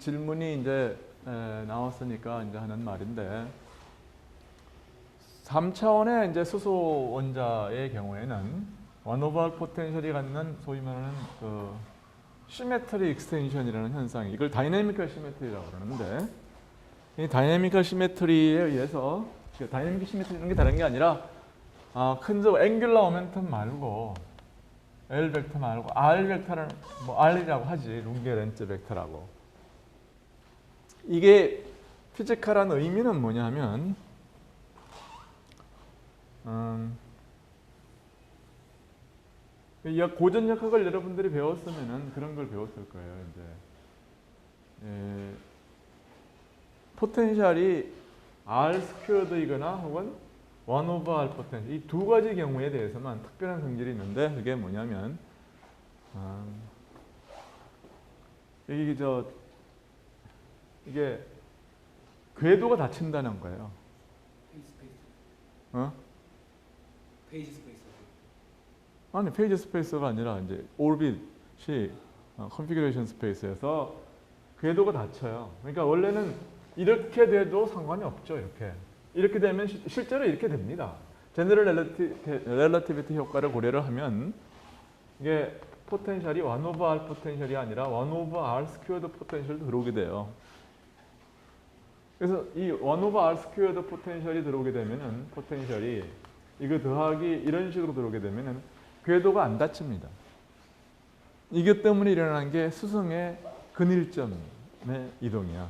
질문이 이제 나왔으니까 이제 하는 말인데 3차원의 이제 수소 원자의 경우에는 원오버 포텐셜이 갖는 소위 말하는 그 시메트리 익스텐션이라는 현상이 이걸 다이내미컬 시메트리라고 그러는데 이 다이내미컬 시메트리에 의해서 다이내미컬 시메트리는 게 다른 게 아니라 큰 앵귤러 모멘텀 말고 L 벡터 말고 R 벡터를 뭐 R이라고 하지 룽게 렌츠 벡터라고 이게 피지컬한 의미는 뭐냐면 고전역학을 여러분들이 배웠으면은 그런 걸 배웠을 거예요. 이제 포텐셜이 R 스퀘어드이거나 혹은 1 오버 R 포텐셜 이 두 가지 경우에 대해서만 특별한 성질이 있는데 그게 뭐냐면 이게 궤도가 닫힌다는 거예요. 페이지 스페이스. 아니 페이지 스페이스가 아니라 이제 오비트이 컨피규레이션 스페이스에서 궤도가 닫혀요. 그러니까 원래는 이렇게 돼도 상관이 없죠. 이렇게 되면 실제로 이렇게 됩니다. 제너럴 렐러티비티 효과를 고려를 하면 이게 포텐셜이 1 오버 R 포텐셜이 아니라 1 오버 R 스퀘어드 포텐셜도 들어오게 돼요. 그래서 이 1 오버 R 스퀘어드 포텐셜이 들어오게 되면은 포텐셜이 이거 더하기 이런 식으로 들어오게 되면은 궤도가 안 닫힙니다. 이것 때문에 일어나는 게 수성의 근일점의 이동이야.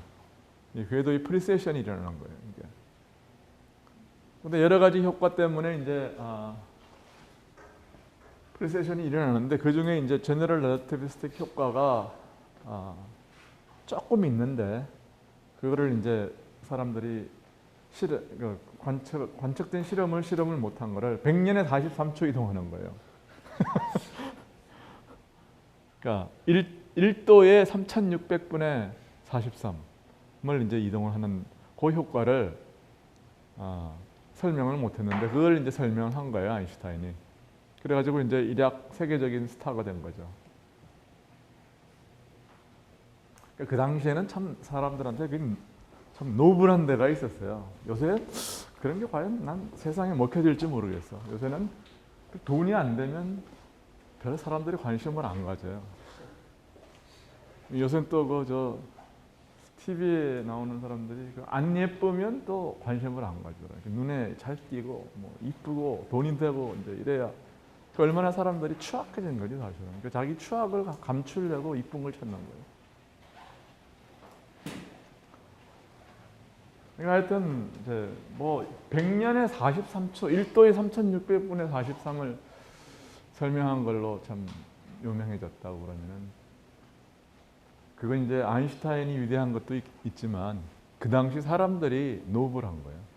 이 궤도의 프리세션이 일어나는 거예요. 근데 여러 가지 효과 때문에 이제 프리세션이 일어나는데 그 중에 이제 제너럴 렐러티비스틱 효과가 조금 있는데 그거를 이제 사람들이 관측된 실험을 못한 거를 100년에 43초 이동하는 거예요. 그러니까 1도에 3600분의 43을 이제 이동을 하는 그 효과를 설명을 못했는데 그걸 이제 설명을 한 거예요, 아인슈타인이. 그래가지고 이제 일약 세계적인 스타가 된 거죠. 그러니까 그 당시에는 참 사람들한테 참 노블한 데가 있었어요. 요새 그런 게 과연 난 세상에 먹혀질지 모르겠어. 요새는 돈이 안 되면 별 사람들이 관심을 안 가져요. 요새는 또 TV에 나오는 사람들이 안 예쁘면 또 관심을 안 가져요. 눈에 잘 띄고 뭐 이쁘고 돈이 되고 이제 이래야 얼마나 사람들이 추악해진 거지 사실은. 그러니까 자기 추악을 감추려고 이쁜 걸 찾는 거예요. 그러니까 하여튼 이제 뭐 100년에 43초, 1도에 3600분의 43을 설명한 걸로 참 유명해졌다고 그러면은 그건 이제 아인슈타인이 위대한 것도 있지만 그 당시 사람들이 노블한 거예요.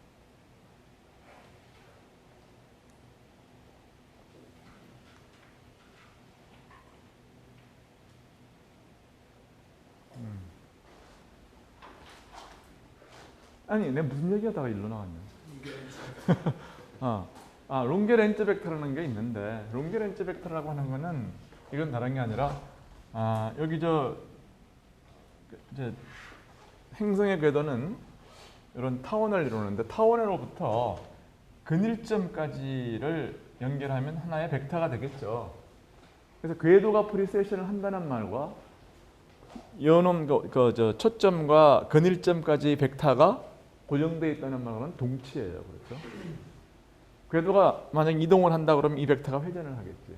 아니, 내가 무슨 얘기하다가 일로 나왔냐? 룽게 렌츠 벡터라는 게 있는데 룽게 렌츠 벡터라고 하는 거는 이건 다른 게 아니라 여기 이제 행성의 궤도는 이런 타원을 이루는데 타원으로부터 근일점까지를 연결하면 하나의 벡터가 되겠죠. 그래서 궤도가 프리세션을 한다는 말과 요놈 초점과 근일점까지 벡터가 고정되어 있다는 말과는 동치예요. 그렇죠? 궤도가 만약 이동을 한다 그러면 이 벡터가 회전을 하겠지.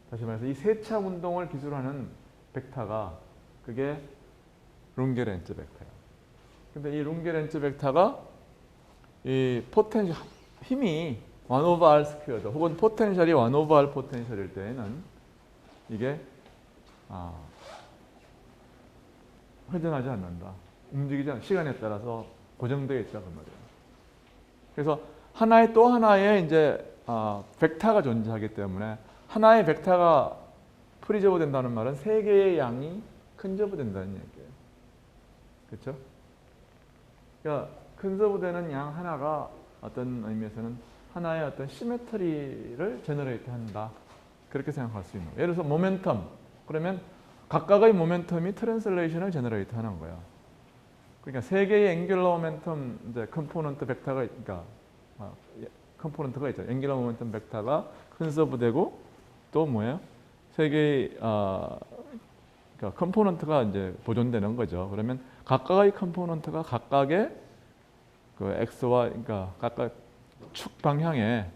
다시 말해서 이 세차 운동을 기술하는 벡터가 그게 룽게 렌츠 벡터예요. 근데 이 룽게 렌츠 벡터가 이 포텐셜 힘이 1 오버 R 스퀘어드 혹은 포텐셜이 1 오버 R 포텐셜일 때에는 이게 회전하지 않는다. 움직이지 않는 시간에 따라서 고정되어 있다 그 말이에요. 그래서 또 하나의 이제 벡터가 존재하기 때문에 하나의 벡터가 프리저브 된다는 말은 세 개의 양이 컨저브 된다는 얘기예요. 그렇죠? 그러니까 컨저브되는 양 하나가 어떤 의미에서는 하나의 어떤 시메트리를 제너레이트 한다. 그렇게 생각할 수 있는 거예요. 예를 들어서 모멘텀. 그러면 각각의 모멘텀이 트랜슬레이션을 제너레이트 하는 거야. 그러니까 세 개의 앵귤러 모멘텀 이제 컴포넌트 벡터가 그러니까 컴포넌트가 있죠. 앵귤러 모멘텀 벡터가 컨서브되고 또 뭐예요? 세 개의 그러니까 컴포넌트가 이제 보존되는 거죠. 그러면 각각의 컴포넌트가 각각의 그 x와 그러니까 각각 축 방향에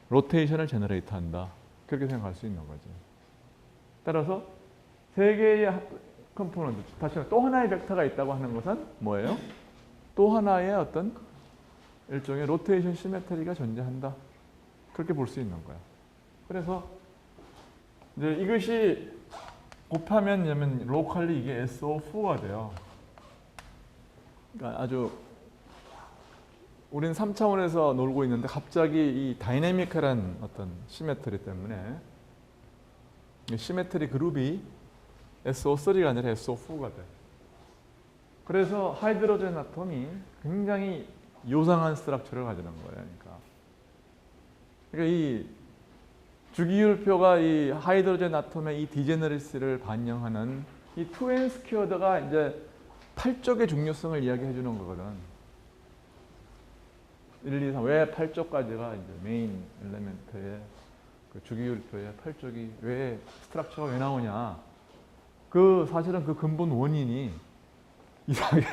로테이션을 제너레이트 한다. 그렇게 생각할 수 있는 거죠. 따라서 세 개의 컴포넌트, 다시 말해 또 하나의 벡터가 있다고 하는 것은 뭐예요? 또 하나의 어떤 일종의 로테이션 시메트리가 존재한다. 그렇게 볼 수 있는 거야. 그래서 이제 이것이 곱하면 로컬리 이게 SO4가 돼요. 그러니까 아주 우리는 3차원에서 놀고 있는데 갑자기 이 다이내미컬한 어떤 시메트리 때문에 시메트리 그룹이 SO3가 아니라 SO4가 돼. 그래서 하이드로젠 아톰이 굉장히 요상한 스트럭처를 가지는 거예요. 그러니까 이 주기율표가 이 하이드로젠 아톰의 이 디제너리스를 반영하는 이 2n 스퀘어드가 이제 8쪽의 중요성을 이야기해 주는 거거든. 1, 2, 3, 왜 8쪽까지가 이제 메인 엘레멘트의 그 주기율표의 8쪽이 왜 스트럭처가 왜 나오냐? 그 사실은 그 근본 원인이 이상하게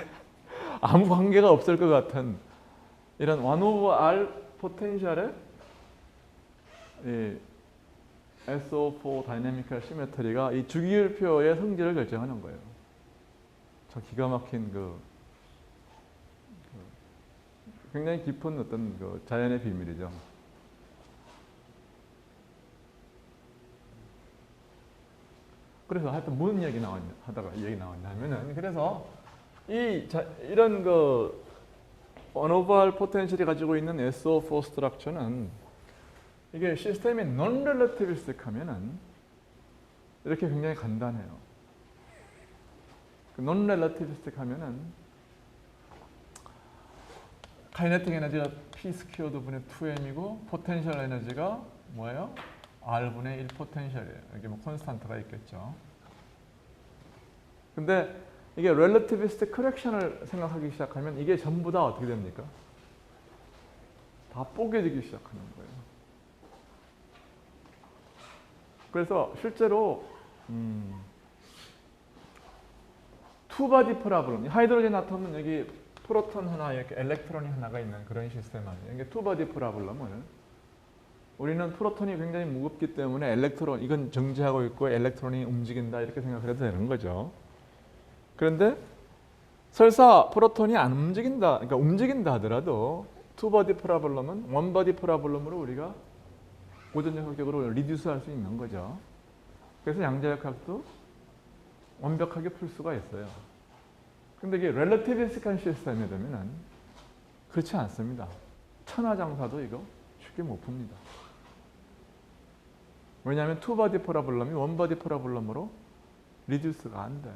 아무 관계가 없을 것 같은 이런 1 over R 포텐셜의 이 SO4 다이내미컬 시메트리가 이 주기율표의 성질을 결정하는 거예요. 저 기가 막힌 굉장히 깊은 어떤 그 자연의 비밀이죠. 그래서 하여튼 무슨 얘기 하다가 이 얘기 나왔냐면은 그래서 이런 그 어노벌 포텐셜이 가지고 있는 SO4 스트럭처는 이게 시스템이 non relativistic 하면은 이렇게 굉장히 간단해요. non relativistic 하면은 카이네틱 에너지가 P 스퀘어드 분의 2m이고 포텐셜 에너지가 뭐예요? R분의 1 포텐셜이에요. 여기 뭐 콘스탄트가 있겠죠. 근데 이게 relativistic correction을 생각하기 시작하면 이게 전부 다 어떻게 됩니까? 다 뽀개지기 시작하는 거예요. 그래서 실제로 투바디 프라블럼, 하이드로젠 아톰은 여기 프로톤 하나, 이렇게 엘렉트론이 하나가 있는 그런 시스템 아니에요. 이게 투바디 프라블럼을 우리는 프로톤이 굉장히 무겁기 때문에 엘렉트론, 이건 정지하고 있고 엘렉트론이 움직인다 이렇게 생각해도 되는 거죠. 그런데 설사 프로톤이 안 움직인다, 그러니까 움직인다 하더라도 투바디 프라블럼은 원바디 프라블럼으로 우리가 고전역학적으로 리듀스할 수 있는 거죠. 그래서 양자역학도 완벽하게 풀 수가 있어요. 근데 이게 relativistic한 시스템이 되면은 그렇지 않습니다. 천하장사도 이거 쉽게 못 풉니다. 왜냐하면 투바디 프라블럼이 원바디 프라블럼으로 리듀스가 안 돼.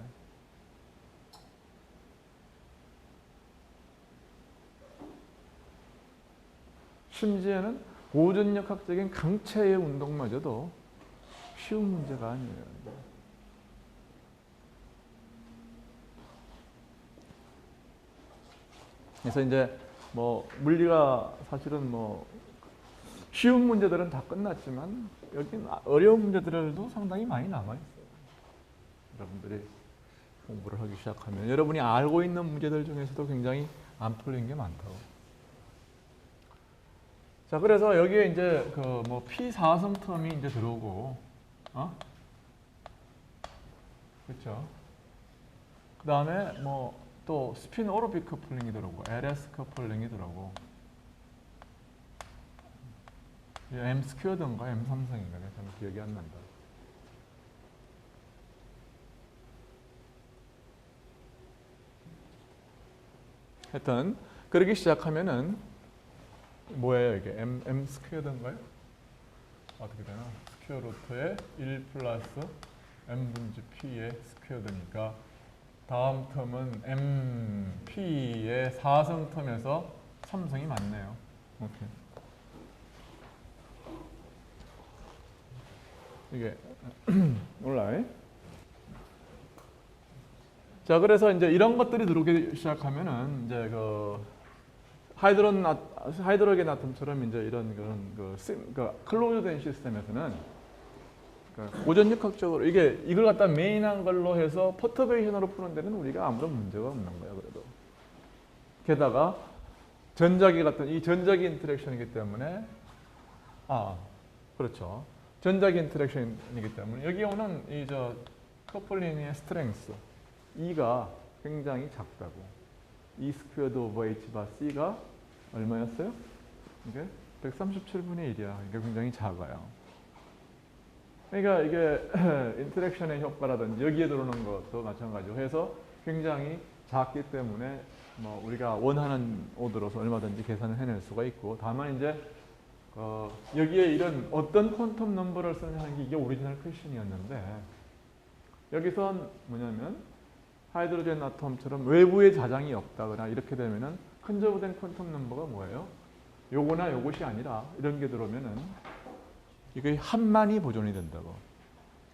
심지어는 고전역학적인 강체의 운동마저도 쉬운 문제가 아니에요. 그래서 이제 뭐 물리가 사실은 뭐 쉬운 문제들은 다 끝났지만 여기 어려운 문제들도 상당히 많이 남아 있어요. 여러분들이 공부를 하기 시작하면 여러분이 알고 있는 문제들 중에서도 굉장히 안 풀린 게 많다고. 자, 그래서 여기에 이제 그 뭐 P4성 텀이 이제 들어오고, 그렇죠? 그 다음에 뭐 또 스핀 오르빅 커플링이 들어오고, LS 커플링이 들어오고, M 스퀘어든가 M 삼성인가 참 기억이 안 난다. 하여튼 그러기 시작하면은 뭐예요 이게 M 스퀘어든가요? 어떻게 되나? 스퀘어 루트의 1 플러스 M 분지 P의 스퀘어드니까 다음 텀은 M P의 4성 텀에서 3성이 맞네요. 오케이. 이게 몰라요? 자, 그래서 이제 이런 것들이 들어오기 시작하면은 이제 그 하이드로겐 아톰처럼 이제 이런 그런 클로즈된 시스템에서는 고전역학적으로 이걸 갖다 메인한 걸로 해서 퍼터베이션으로 푸는 데는 우리가 아무런 문제가 없는 거예요. 그래도 게다가 전자기 같은 이 전자기 인터랙션이기 때문에 그렇죠. 전자기 인터랙션이기 때문에 여기 오는 이 커플링의 스트렝스 E가 굉장히 작다고. E 스퀘어드 오버 H 바 C가 얼마였어요? 이게 137분의 1이야. 이게 굉장히 작아요. 그러니까 이게 인터랙션의 효과라든지 여기에 들어오는 것도 마찬가지로 해서 굉장히 작기 때문에 뭐 우리가 원하는 오더로서 얼마든지 계산을 해낼 수가 있고, 다만 이제 여기에 이런 어떤 퀀텀 넘버를 쓰느냐는 게 이게 오리지널 퀘션이었는데, 여기선 뭐냐면 하이드로젠 아톰처럼 외부에 자장이 없다거나 이렇게 되면은 컨저브된 퀀텀 넘버가 뭐예요? 요거나 요것이 아니라 이런 게 들어오면은 이게 한만이 보존이 된다고.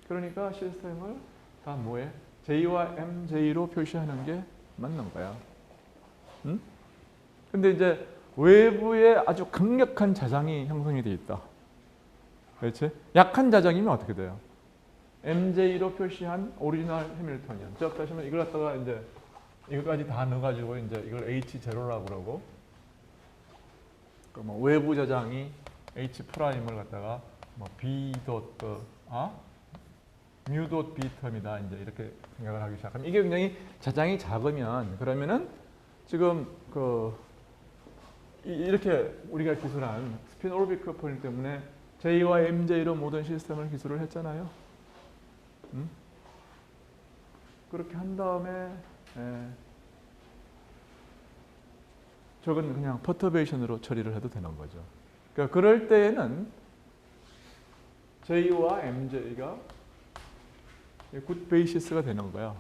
그러니까 시스템을 다 뭐해? J와 MJ로 표시하는 게 맞는 거야. 응? 근데 이제 외부에 아주 강력한 자장이 형성이 돼 있다. 그렇지? 약한 자장이면 어떻게 돼요? MJ로 표시한 오리지널 해밀토니언. 즉 다시 말하면 이걸 갖다가 이제 이거까지 다 넣어가지고 이제 이걸 H0라고 그러고, 뭐 외부 자장이 H 프라임을 갖다가 뭐 B 뮤 닷 B 텀이다. 이제 이렇게 생각을 하기 시작하면 이게 굉장히 자장이 작으면 그러면은 지금 이렇게 우리가 기술한 스핀 오르빅 커플링 때문에 J와 MJ로 모든 시스템을 기술을 했잖아요. 그렇게 한 다음에 저건 그냥 퍼터베이션으로 처리를 해도 되는 거죠. 그러니까 그럴 때에는 J와 MJ가 굿 베이시스가 되는 거야.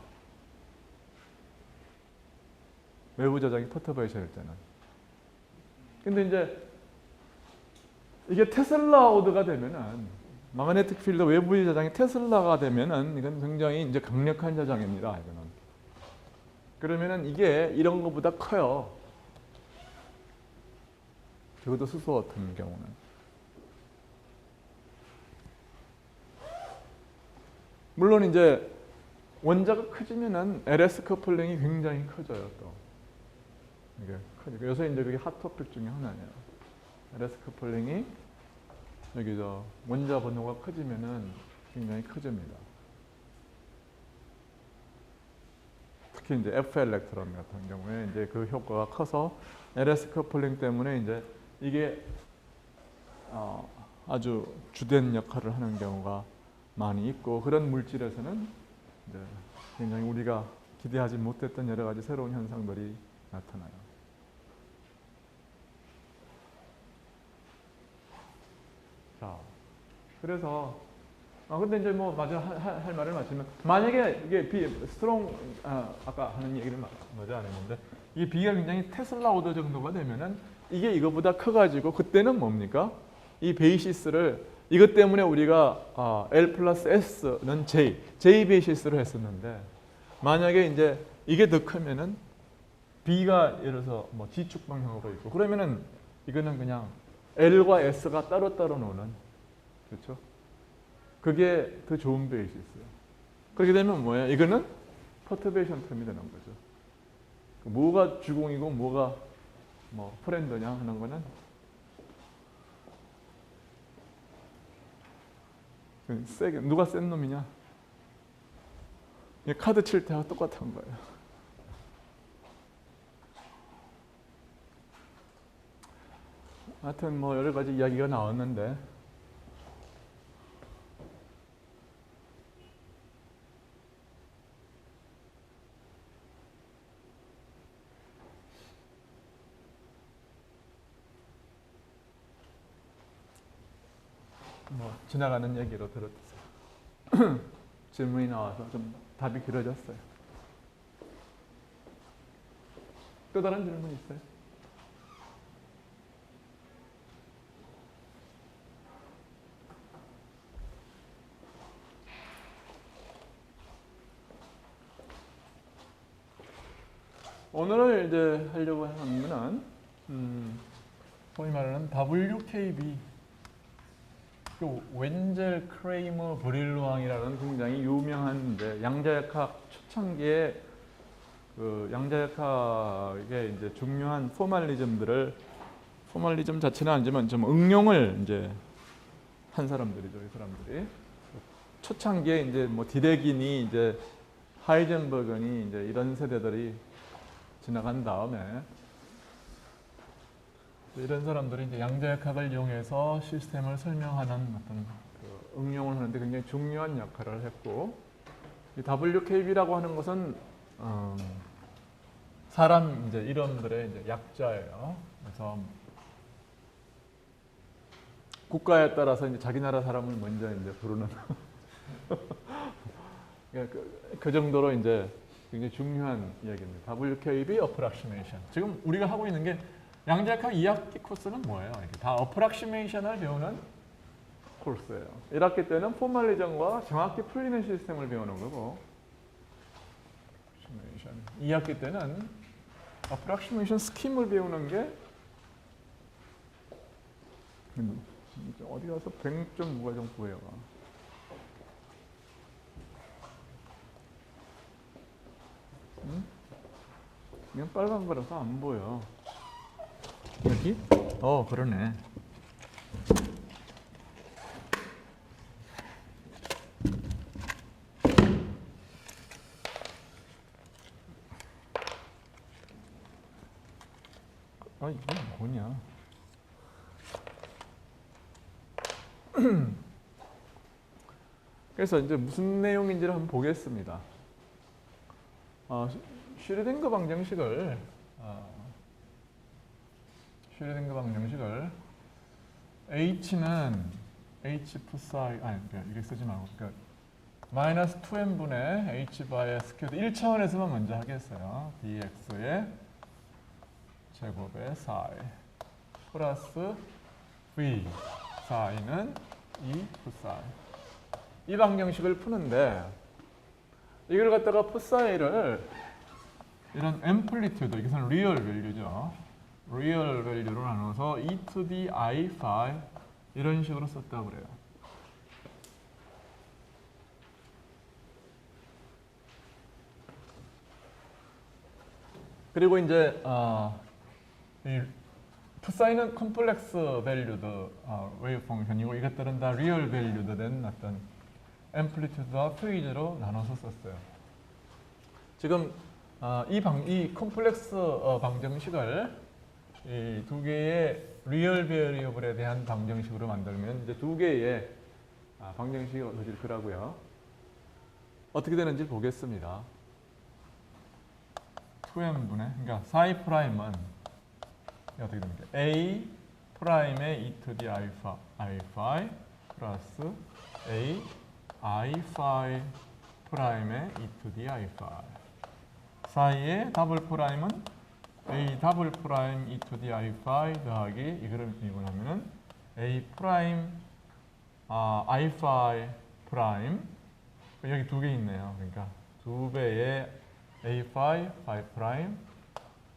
외부 저장이 퍼터베이션일 때는. 근데 이제 이게 테슬라 오드가 되면은 마그네틱 필드 외부의 저장이 테슬라가 되면은 이건 굉장히 이제 강력한 저장입니다. 이거는. 그러면은 이게 이런 것보다 커요. 적어도 수소 같은 경우는. 물론 이제 원자가 커지면은 LS 커플링이 굉장히 커져요. 또 이게 커지고 요새 이제 그게 핫 토픽 중에 하나예요. LS 커플링이 여기서 원자 번호가 커지면은 굉장히 커집니다. 특히 이제 F 일렉트론 같은 경우에 이제 그 효과가 커서 LS 커플링 때문에 이제 이게 아주 주된 역할을 하는 경우가 많이 있고, 그런 물질에서는 이제 굉장히 우리가 기대하지 못했던 여러 가지 새로운 현상들이 나타나요. 자, 그래서 근데 이제 뭐 마저 할 말을 마치면, 만약에 이게 스트롱 아까 하는 얘기를 마저 안 했는데, 이 B가 굉장히 테슬라 오더 정도가 되면은 이게 이거보다 커가지고 그때는 뭡니까? 이 베이시스를 이것 때문에 우리가 L 플러스 S는 J 베이시스를 했었는데, 만약에 이제 이게 더 크면은 B가 예를 들어서 뭐 G축 방향으로 있고 그러면은 이거는 그냥 L과 S가 따로따로 노는, 그렇죠? 그게 더 좋은 베이시스예요. 그렇게 되면 뭐예요? 이거는 퍼터베이션 텀이 되는 거죠. 뭐가 주공이고 뭐가 뭐 프렌드냐 하는 거는 세게 누가 센 놈이냐? 카드 칠 때와 똑같은 거예요. 하여튼 뭐 여러 가지 이야기가 나왔는데, 뭐 지나가는 얘기로 들었어요. 질문이 나와서 좀 답이 길어졌어요. 또 다른 질문 있어요? 오늘 이제 하려고 하는 거는 소위 말하는 WKB, 그 웬젤 크레이머 브릴로앙이라는 굉장히 유명한 이제 양자역학 초창기에 그 양자역학의 이제 중요한 포멀리즘 자체는 아니지만 좀 응용을 이제 한 사람들이죠, 이 사람들이. 초창기에 이제 뭐 디레긴이 이제 하이젠버그니 이제 이런 세대들이 지나간 다음에 이런 사람들이 이제 양자역학을 이용해서 시스템을 설명하는 어떤 그 응용을 하는데 굉장히 중요한 역할을 했고, 이 WKB라고 하는 것은 사람 이제 이름들의 이제 약자예요. 그래서 국가에 따라서 이제 자기 나라 사람을 먼저 이제 부르는 그 정도로 이제 굉장히 중요한 이야기입니다. WKB approximation. 지금 우리가 하고 있는 게 양자역학 2학기 코스는 뭐예요? 이게 다 approximation을 배우는 코스예요. 1학기 때는 포멀리즘과 정확히 풀리는 시스템을 배우는 거고, 2학기 때는 approximation 스킴을 배우는 게 어디 가서 100점 뭐가 좀 구해요. 그냥 빨간 거라서 안 보여. 여기? 그러네. 이건 뭐냐? 그래서 이제 무슨 내용인지를 한번 보겠습니다. 슈레딩거 방정식을 H는 H psi 이게 쓰지 말고 마이너스 2n분의 H 바의 스퀘어드 1차원에서만 먼저 하겠어요. dx의 제곱의 psi 플러스 v psi는 2 psi. 이 방정식을 푸는데 이걸 갖다가 psi를 이런 앰플리튜드, 이것은 리얼 밸류죠. 리얼 밸류로 나눠서 e to the i phi 이런 식으로 썼다고 그래요. 그리고 이제 이 psi는 컴플렉스 밸류드 웨이브 펑션이고, 이것들은 다 리얼 밸류드 된 어떤 앰플리튜드와 페이지로 나눠서 썼어요. 지금 이 컴플렉스 방정식을 이 두 개의 리얼 베리어블에 대한 방정식으로 만들면 이제 두 개의 방정식이 얻어질 거라고요. 어떻게 되는지 보겠습니다. 2n분의, 그러니까 psi 프라임은 어떻게 됩니까? a 프라임의 e to the i phi 플러스 a i phi 프라임의 e to the i phi. psi의 더블 프라임은 a 더블 프라임 e to the i phi 더하기 이거를 미분하면은 a 프라임 i phi 프라임, 여기 두 개 있네요. 그러니까 두 배의 a phi phi 프라임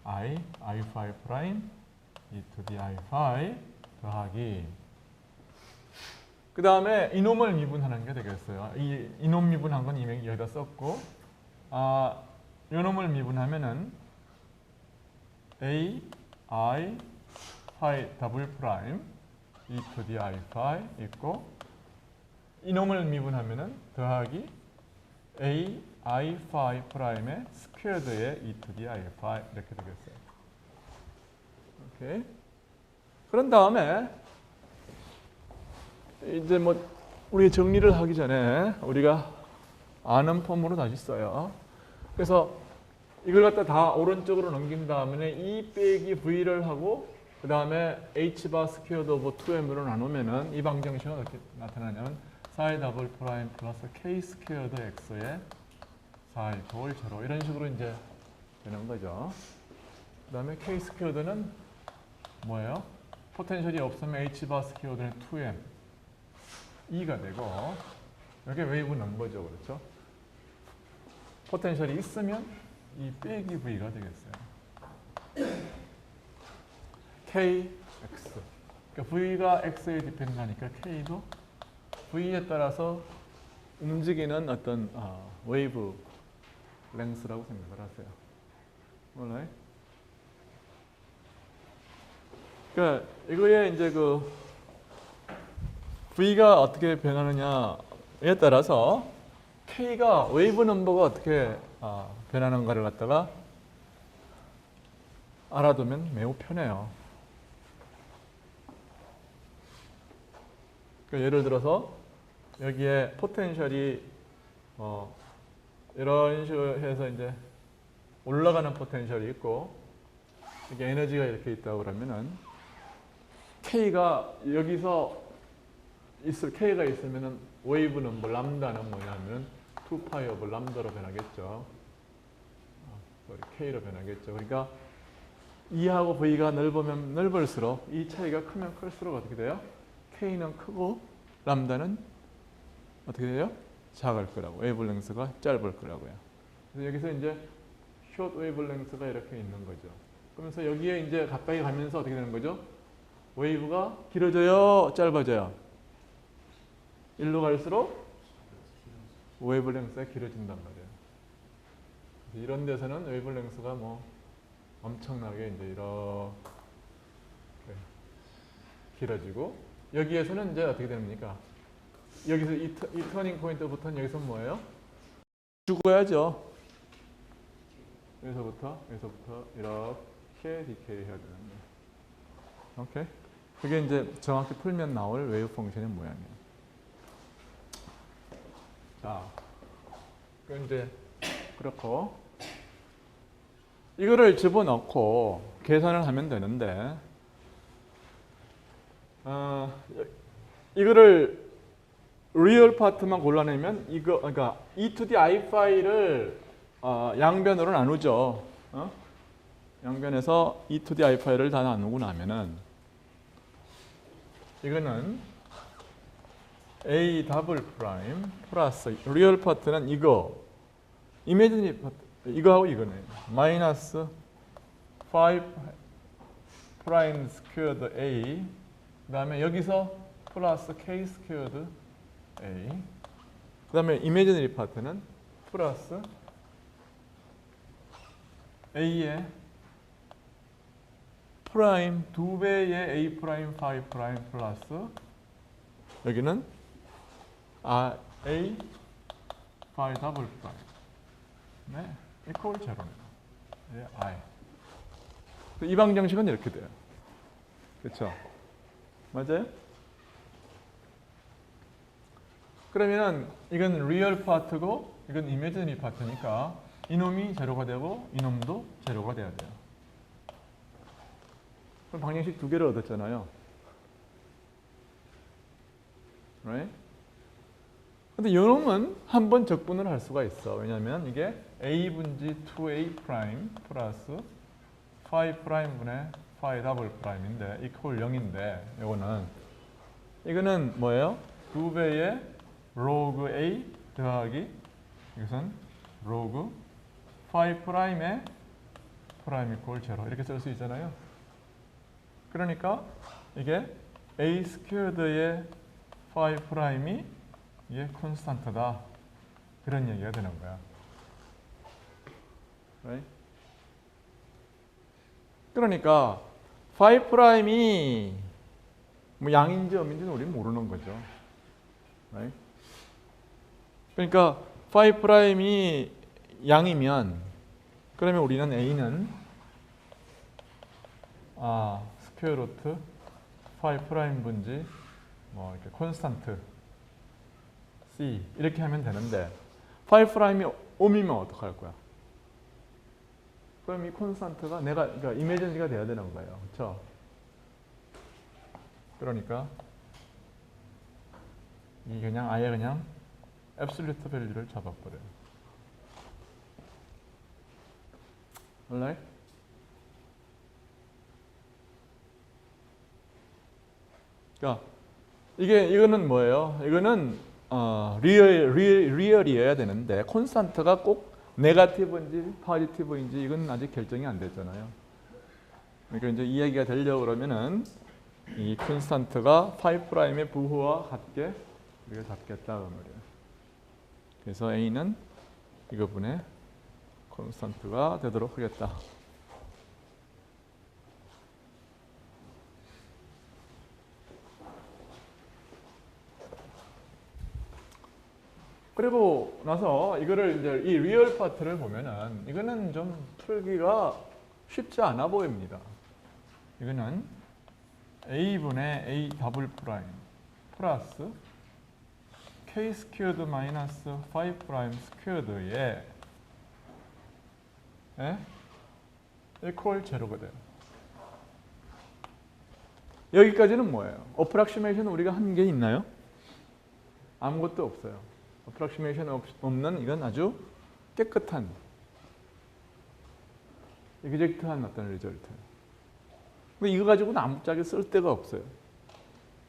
i phi 프라임 e to the i phi 더하기, 그 다음에 이놈을 미분하는 게 되겠어요. 이놈 미분한 건 이미 여기다 썼고, 이놈을 미분하면은 a i phi 더블 프라임 e to the i phi 있고, 이놈을 미분하면은 더하기 a i phi 프라임의 스퀘어드의 e to the i phi 이렇게 되겠어요. 오케이. 그런 다음에 이제 뭐 우리 정리를 하기 전에 우리가 아는 폼으로 다시 써요. 그래서 이걸 갖다 다 오른쪽으로 넘긴 다음에 E 빼기 V를 하고 그 다음에 H바 스퀘어드 오브 2M으로 나누면은 이 방정식은 어떻게 나타나냐면 psi 더블 프라임 플러스 K 스퀘어드 X의 psi 볼 제로 이런 식으로 이제 되는 거죠. 그 다음에 K 스퀘어드는 뭐예요? 포텐셜이 없으면 H바 스퀘어드는 2M 2가 되고, 이게 웨이브 넘버죠. 그렇죠? 포텐셜이 있으면 이 빼기 V가 되겠어요. kx. 그러니까 v가 x에 디펜드하니까 k도 v에 따라서 움직이는 어떤 웨이브 랭스라고 생각을 하세요. alright? 그러니까 이거에 이제 그 v가 어떻게 변하느냐에 따라서 k가 웨이브 넘버가 어떻게 변하는가를 갖다가 알아두면 매우 편해요. 그러니까 예를 들어서 여기에 포텐셜이 이런 식으로 해서 이제 올라가는 포텐셜이 있고 이게 에너지가 이렇게 있다고 그러면은 K가 여기서 K가 있으면은 웨이브 넘버 람다는 뭐냐면 2파이 오브 람다로 변하겠죠. K로 변하겠죠. 그러니까 E하고 V가 넓으면 넓을수록 이 차이가 크면 클수록 어떻게 돼요? K는 크고 람다는 어떻게 돼요? 작을 거라고. 웨이블랭스가 짧을 거라고요. 그래서 여기서 이제 숏 웨이블랭스가 이렇게 있는 거죠. 그러면서 여기에 이제 가까이 가면서 어떻게 되는 거죠? 웨이브가 길어져요? 짧아져요? 일로 갈수록 웨이블랭스가 길어진단 말이에요. 이런 데서는 웨이블랭스가 뭐 엄청나게 이제 이렇게 길어지고 여기에서는 이제 어떻게 됩니까? 여기서 이 터닝 포인트부터는 여기서 뭐예요? 죽어야죠. 여기서부터 이렇게 디케이 해야 되는 거예요. 오케이? 그게 이제 정확히 풀면 나올 웨이브 펑션의 모양이에요. 자, 그 이제 그렇고 이거를 집어넣고 계산을 하면 되는데 이거를 리얼 파트만 골라내면 이거 그러니까 e to the i 파일을 양변으로 나누죠. 양변에서 e to the i 파일을 다 나누고 나면은 이거는 a 더블 프라임 플러스 리얼 파트는 이거 이미지니 파트 이거하고 이거네. 마이너스 5 프라임 스퀘어드 a 그다음에 여기서 플러스 k 스퀘어드 a 그 다음에 이미지너리 파트는 플러스 a의 프라임 2배의 a 프라임 5 프라임 플러스 여기는 a 5 더블 프라임 네, 이퀄 제로입니다. 예, i 이 방정식은 이렇게 돼요. 그렇죠? 맞아요? 그러면 이건 리얼 파트고 이건 이미지너리 파트니까 이놈이 제로가 되고 이놈도 제로가 돼야 돼요. 그럼 방정식 두 개를 얻었잖아요. right? 근데 이놈은 한 번 적분을 할 수가 있어. 왜냐하면 이게 a분지 2a 프라임 플러스 5 프라임분의 5 더블 프라임인데 이퀄 0인데 이거는 뭐예요? 2배의 로그 a 더하기 이것은 로그 5 프라임의 프라임 이퀄 제로 이렇게 쓸 수 있잖아요. 그러니까 이게 a 스퀘어드의 5 프라임이 이게 콘스탄트다 그런 얘기가 되는 거야. right? 그러니까 5 프라임이 뭐 양인지 음인지는 우리는 모르는 거죠. right? 그러니까 5 프라임이 양이면 그러면 우리는 a는 스퀘어 루트 5 프라임 분지 뭐 이렇게 콘스탄트 c 이렇게 하면 되는데 5 프라임이 옴이면 어떡할 거야? 그럼 이 콘스탄트가 그러니까 이미지너리가 돼야 되는 거예요. 그렇죠? 그러니까 이 아예 그냥 앱솔루트 밸류를 잡아버려요. alright? 그러니까 이거는 뭐예요? 이거는 리얼이어야 되는데 콘스탄트가 꼭 네거티브인지 포지티브인지 이건 아직 결정이 안 됐잖아요. 그러니까 이제 이야기가 되려고 그러면은 이 콘스탄트가 5'의 부호와 같게 우리가 잡겠다 그 말이에요. 그래서 A는 이거분의 콘스탄트가 되도록 하겠다. 그리고 나서 이거를 이제 이 리얼 파트를 보면은 이거는 좀 풀기가 쉽지 않아 보입니다. 이거는 A분의 A 더블 프라임 플러스 K 스퀘어드 마이너스 5 프라임 스퀘어드에 이퀄 제로가 돼요. 여기까지는 뭐예요? 어프락시메이션 우리가 한 게 있나요? 아무것도 없어요. 어프락시메이션 없는 이건 아주 깨끗한 이그젝트한 어떤 리절트. 근데 이거 가지고는 아무짝에 쓸 데가 없어요.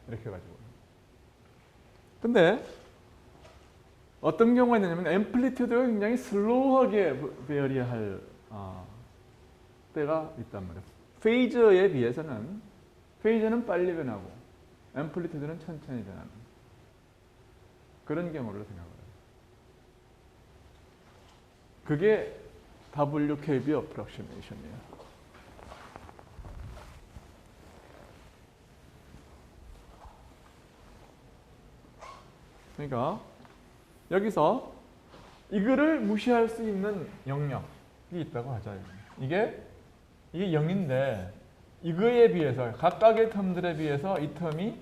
이렇게 가지고. 근데 어떤 경우가 있냐면 앰플리튜드가 굉장히 슬로우하게 베어리할 때가 있단 말이에요. 페이저에 비해서는 페이저는 빨리 변하고 앰플리튜드는 천천히 변하는 그런 경우를 생각해요. 그게 WKB 어프락시메이션이에요. 그러니까 여기서 이거를 무시할 수 있는 영역이 있다고 하죠. 이게 0인데 이거에 비해서 각각의 텀들에 비해서 이 텀이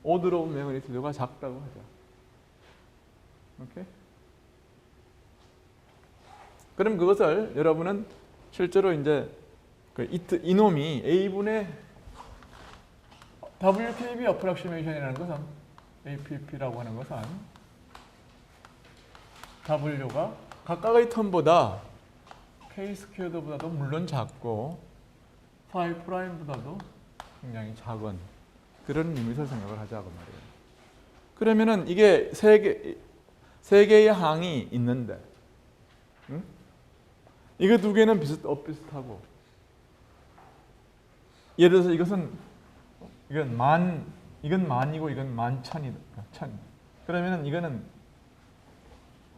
오더 오브 매그니튜드가 작다고 하죠. 오케이? 그럼 그것을 여러분은 실제로 이제 이놈이 A분의 WKB 어프락시메이션이라는 것은 APP라고 하는 것은 W가 각각의 텀보다 K 스퀘어드보다도 물론 작고 5'보다도 굉장히 작은 그런 의미에서 생각을 하자고 말이에요. 그러면은 이게 세 개의 항이 있는데, 응? 이거 두 개는 비슷하고, 예를 들어서 이건 만이고 이건 만천이다. 천. 그러면은 이거는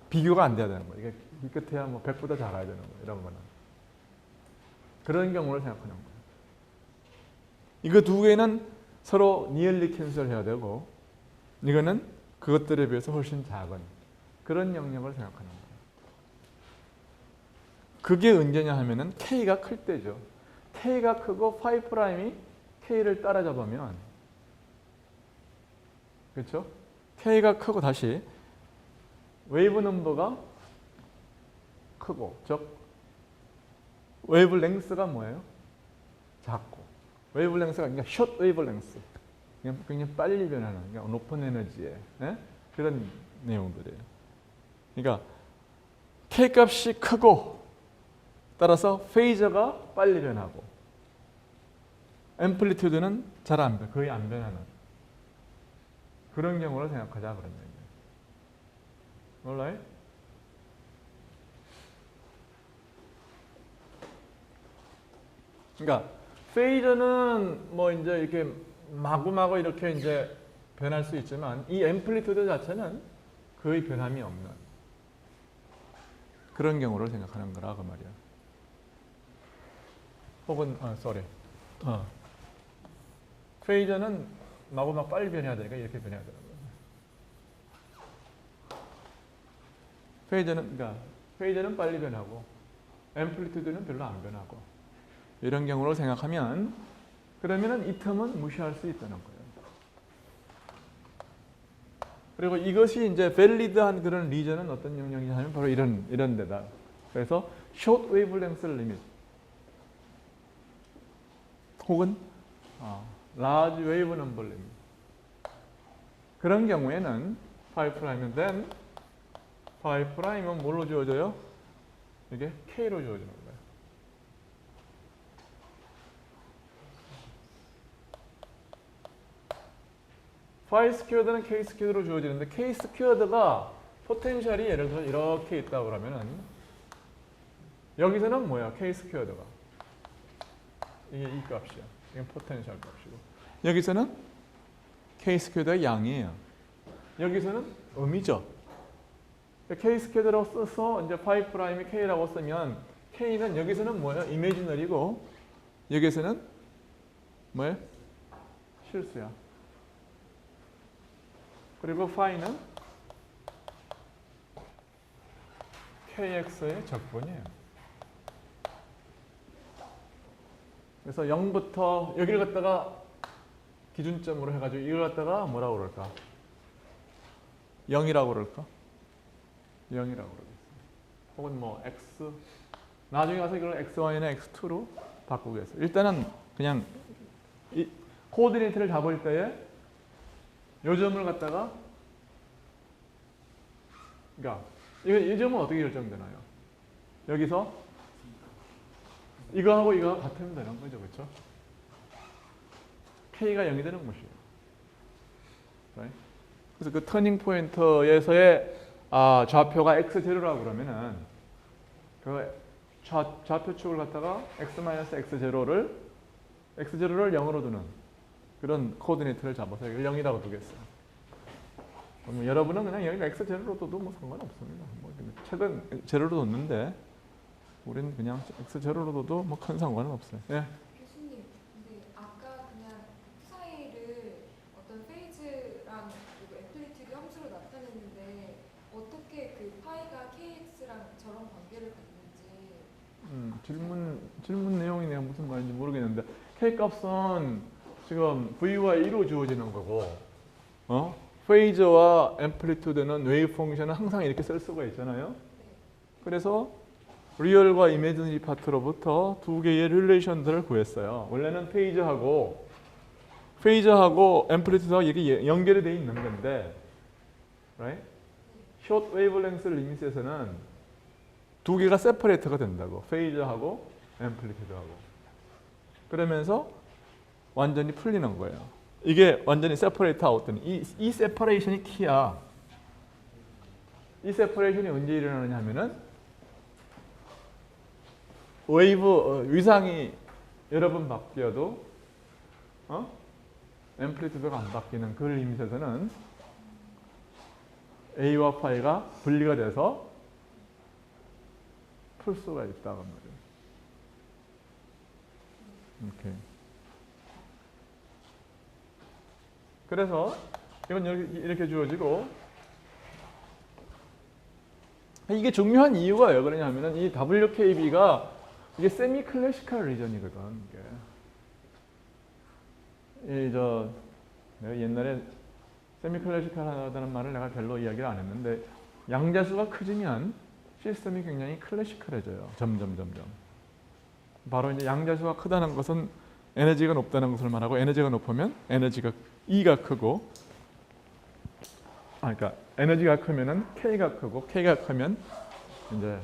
비교가 안 돼야 되는 거예요. 이게 끝에야 뭐 100보다 작아야 되는 거예요. 이런 거는. 그런 경우를 생각하는 거예요. 이거 두 개는 서로 니얼리 캔슬해야 되고, 이거는 그것들에 비해서 훨씬 작은 그런 영역을 생각하는 거예요. 그게 언제냐 하면은 K가 클 때죠. K가 크고 5'이 K를 따라잡으면, 그렇죠? K가 크고 다시 웨이브 넘버가 크고, 즉 웨이브 랭스가 뭐예요? 작고. 웨이브 랭스가 그러니까 숏 웨이브 랭스. 그냥 빨리 변하는, 그러니까 높은 에너지의 그런 내용들이에요. 그러니까 K 값이 크고 따라서 페이저가 빨리 변하고 앰플리튜드는 잘 안 변, 거의 안 변하는 그런 경우를 생각하자 그런 얘기예요. 몰라요? 그러니까 페이저는 뭐 이제 이렇게 마구마구 이렇게 이제 변할 수 있지만 이 앰플리튜드 자체는 거의 변함이 없는 그런 경우를 생각하는 거라 그 말이야. 혹은 페이저는 마구마구 빨리 변해야 되니까 이렇게 변해야 되는 거야. 페이저는 빨리 변하고 앰플리튜드는 별로 안 변하고 이런 경우를 생각하면 그러면은 이 텀은 무시할 수 있다는 거예요. 그리고 이것이 이제 밸리드한 그런 리전은 어떤 영역이냐 하면 바로 이런 데다. 그래서 short wavelength limit 혹은 large wave number limit 그런 경우에는 5'은 5'은 뭘로 주어져요? 이게 K로 주어지는 거예요. 파이 스퀘어드는 K 스퀘어드로 주어지는데 K 스퀘어드가 포텐셜이 예를 들어서 이렇게 있다고 그러면은 여기서는 뭐야? K 스퀘어드가 이게 이 값이야. 이건 포텐셜 값이고. 여기서는 k 스퀘어가 양이에요. 여기서는 음이죠. k 스퀘어라고 써서 이제 파이 프라임이 k라고 쓰면 k는 여기서는 뭐예요? 이미지너리고 여기서는 뭐예요? 실수야. 그리고 파이는 kx의 적분이에요. 그래서 0부터 여기를 갖다가 기준점으로 해가지고 이걸 갖다가 뭐라고 그럴까? 0이라고 그럴까? 0이라고 그러겠어. 혹은 뭐 x 나중에 가서 이걸 xy나 x2로 바꾸겠어. 일단은 그냥 이 코오디네이트를 잡을 때에 요 점을 갖다가 그러니까 이 점은 어떻게 결정되나요? 여기서 이거하고 이거가 같으면 되는 거죠. 그렇죠? k가 0이 되는 것이에요. Right? 그래서 그 터닝 포인트에서의 좌표가 x0라고 그러면은 그 좌표축을 갖다가 x-x0를 0으로 두는 그런 코오디네이트를 잡아서 이걸 0이라고 두겠어요. 그러면 여러분은 그냥 여기 x0로 둬도 뭐 상관없습니다. 뭐 최근 제로로 뒀는데 우리는 그냥 x0로 둬도 뭐 큰 상관은 없어요. 예. 교수님, 근데 아까 그냥 사이를 어떤 페이즈랑 그리고 앰플리튜드 함수로 나타냈는데 어떻게 그 파이가 kx랑 저런 관계를 갖는지 질문 내용이 내가 무슨 말인지 모르겠는데 k 값은 지금 v와 1로 주어지는 거고 페이저와 앰플리튜드는 웨이브 펑션은 항상 이렇게 쓸 수가 있잖아요. 그래서 리얼과 이미지너리 파트로부터 두 개의 릴레이션들을 구했어요. 원래는 페이저하고 앰플리튜드하고 이게 연결이 돼 있는 건데 right? 숏 웨이브랭스 리밋에서는 두 개가 세퍼레이트가 된다고. 페이저하고 앰플리튜드하고. 그러면서 완전히 풀리는 거예요. 이게 완전히 세퍼레이트 아웃되는 이 세퍼레이션이 키야. 이 세퍼레이션이 언제 일어나느냐 하면은 웨이브 위상이 여러 번 바뀌어도 앰플리튜드가 안 바뀌는 그 리밋에서는 A와 파이가 분리가 돼서 풀 수가 있다고 말이에요. 이렇게. 그래서 이건 이렇게 주어지고 이게 중요한 이유가 왜 그러냐면은 이 WKB가 이게 세미 클래시컬 리전이거든. 내가 옛날에 세미 클래시컬하다는 말을 내가 별로 이야기를 안 했는데 양자수가 커지면 시스템이 굉장히 클래시컬해져요. 점점. 바로 이제 양자수가 크다는 것은 에너지가 높다는 것을 말하고 에너지가 높으면 에너지가 E가 크고 그러니까 에너지가 크면은 K가 크고 K가 크면 이제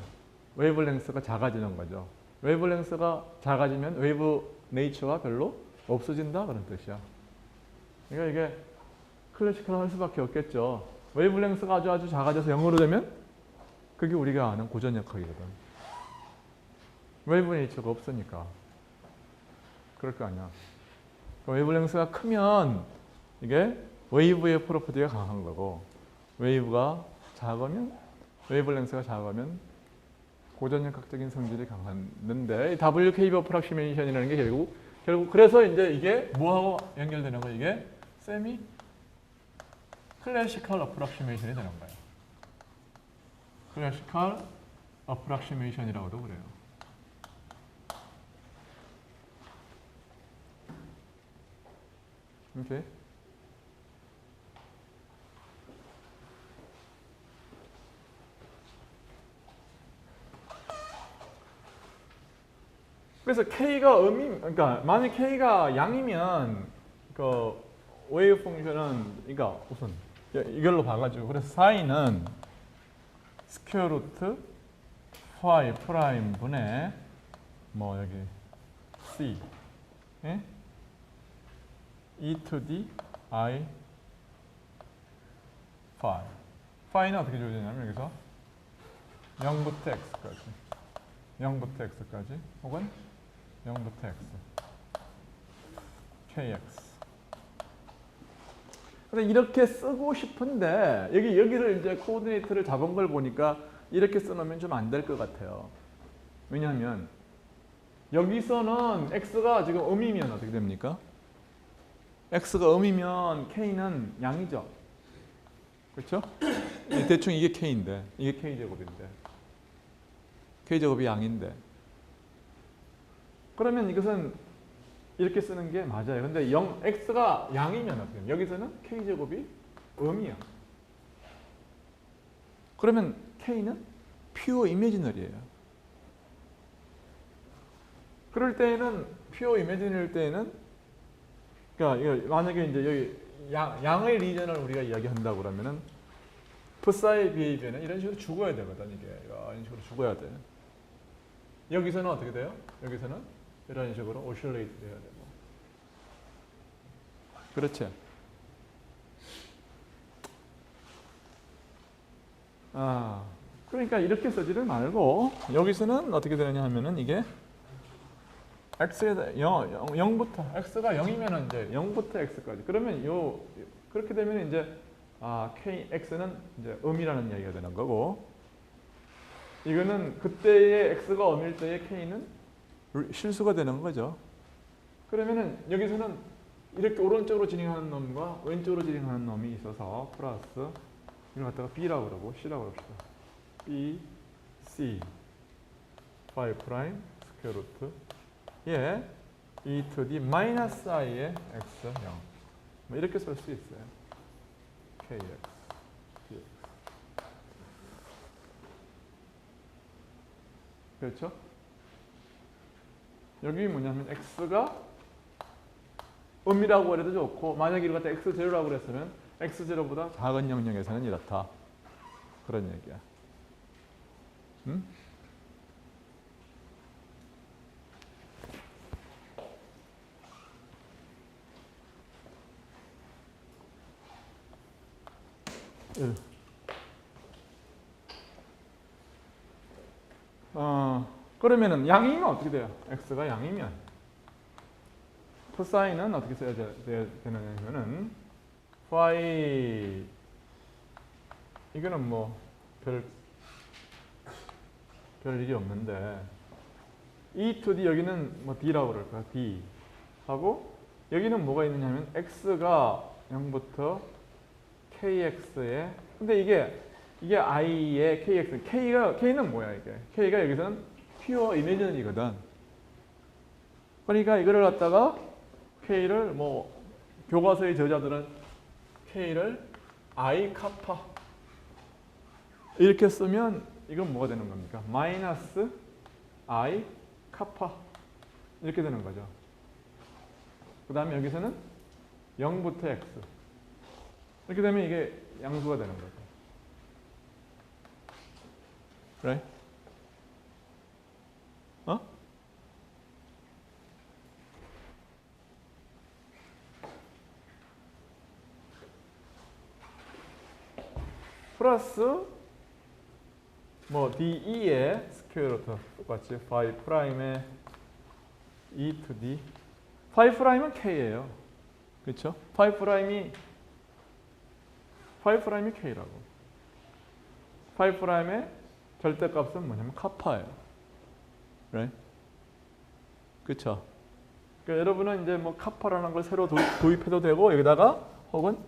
웨이브랭스가 작아지는 거죠. 웨이브랭스가 작아지면 웨이브 네이처가 별로 없어진다 그런 뜻이야. 그러니까 이게 클래시컬 할 수밖에 없겠죠. 웨이브랭스가 아주 작아져서 0으로 되면 그게 우리가 아는 고전역학이거든. 웨이브 네이처가 없으니까. 그럴 거 아니야. 웨이브랭스가 크면 이게 웨이브의 프로퍼티가 강한 거고 웨이브가 작으면 웨이브랭스가 작으면 고전역학적인 성질이 강했는데 WKB 어프락시메이션이라는 게 결국 그래서 이제 이게 뭐하고 연결되는 거 이게 세미 클래시컬 어프락시메이션이 되는 거예요. 클래시컬 어프락시메이션이라고도 그래요. 오케이. 그래서 K가 그러니까 만약 K가 양이면 그 웨이브 펑션은 그러니까 우선 이걸로 봐가지고 그래서 사인은 스퀘어 루트 y 프라임 분의 뭐 여기 c 예? e to the I phi. phi는 어떻게 주어지냐면 여기서 0부터 x까지 0부터 x까지 혹은 0부터 x kx. 근데 이렇게 쓰고 싶은데 여기를 이제 코오디네이트를 잡은 걸 보니까 이렇게 써놓으면 좀 안 될 것 같아요. 왜냐하면 여기서는 x가 지금 음이면 어떻게 됩니까? x가 음이면 k는 양이죠. 그렇죠? 대충 이게 k인데 이게 k제곱인데 k제곱이 양인데 그러면 이것은 이렇게 쓰는 게 맞아요. 근데 x가 양이면 어떻게 돼요? 여기서는 k제곱이 음이야. 그러면 k는 퓨어 이미지널이에요. 그럴 때에는 퓨어 이미지널 때에는 그러니까 이거 만약에 이제 여기 양의 리전을 우리가 이야기한다고 그러면은 푸사의 비헤이비어는 이런 식으로 죽어야 되거든. 이게 이런 식으로 죽어야 돼. 여기서는 어떻게 돼요? 여기서는 이런 식으로 오실레이트 돼야 되고. 그렇지. 그러니까 이렇게 쓰지를 말고 여기서는 어떻게 되느냐 하면은 이게 x에 0부터 x가 0이면 이제 0부터 x까지. 그러면 그렇게 되면 이제 x는 이제 음이라는 이야기가 되는 거고 이거는 그때의 x가 음일 때의 k는 실수가 되는 거죠. 그러면은 여기서는 이렇게 오른쪽으로 진행하는 놈과 왼쪽으로 진행하는 놈이 있어서 플러스 이걸 갖다가 b라고 그러고 c라고 그럽시다. b, c, phi 프라임 스퀘어 루트 예, e to the 마이너스 i의 x 0 뭐 이렇게 쓸 수 있어요. kx, dx 그렇죠? 여기 뭐냐면 x가 음이라고 해도 좋고 만약에 이걸 갖다 x0라고 그랬으면 x0보다 작은 영역에서는 이렇다. 그런 얘기야. 응? 그러면은 양이면 어떻게 돼요? x가 양이면 코사인은 어떻게 써야 되느냐면은 phi 이거는 뭐 별 일이 없는데 e to d 여기는 뭐 d라고 그럴까? d 하고 여기는 뭐가 있느냐면 x가 0부터 kx에 근데 이게 i의 kx k는 뭐야 이게? k가 여기서는 퓨어 이미지널이거든. 그러니까 이거를 갖다가 k를 뭐 교과서의 저자들은 k를 i 카파 이렇게 쓰면 이건 뭐가 되는 겁니까? 마이너스 i 카파 이렇게 되는 거죠. 그 다음에 여기서는 0부터 x 이렇게 되면 이게 양수가 되는 거죠. Right? 플러스 뭐 DE의 스퀘어 루트 똑같이 phi 프라임의 E to D phi 프라임은 K예요. 그렇죠? phi 프라임이 K라고. phi 프라임의 절대값은 뭐냐면 카파예요. Right? 그렇죠? 그러니까 여러분은 이제 뭐 카파라는 걸 새로 도입해도 되고 여기다가 혹은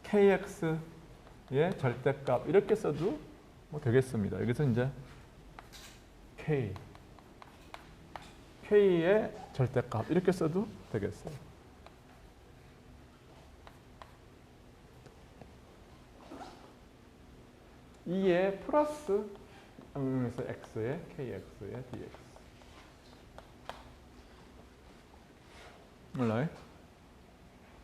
KX의 절대값 이렇게 써도 뭐 되겠습니다. 여기서 이제 K의 절대값 이렇게 써도 되겠어요. E의 플러스 항에서 X의 KX의 DX 몰라요?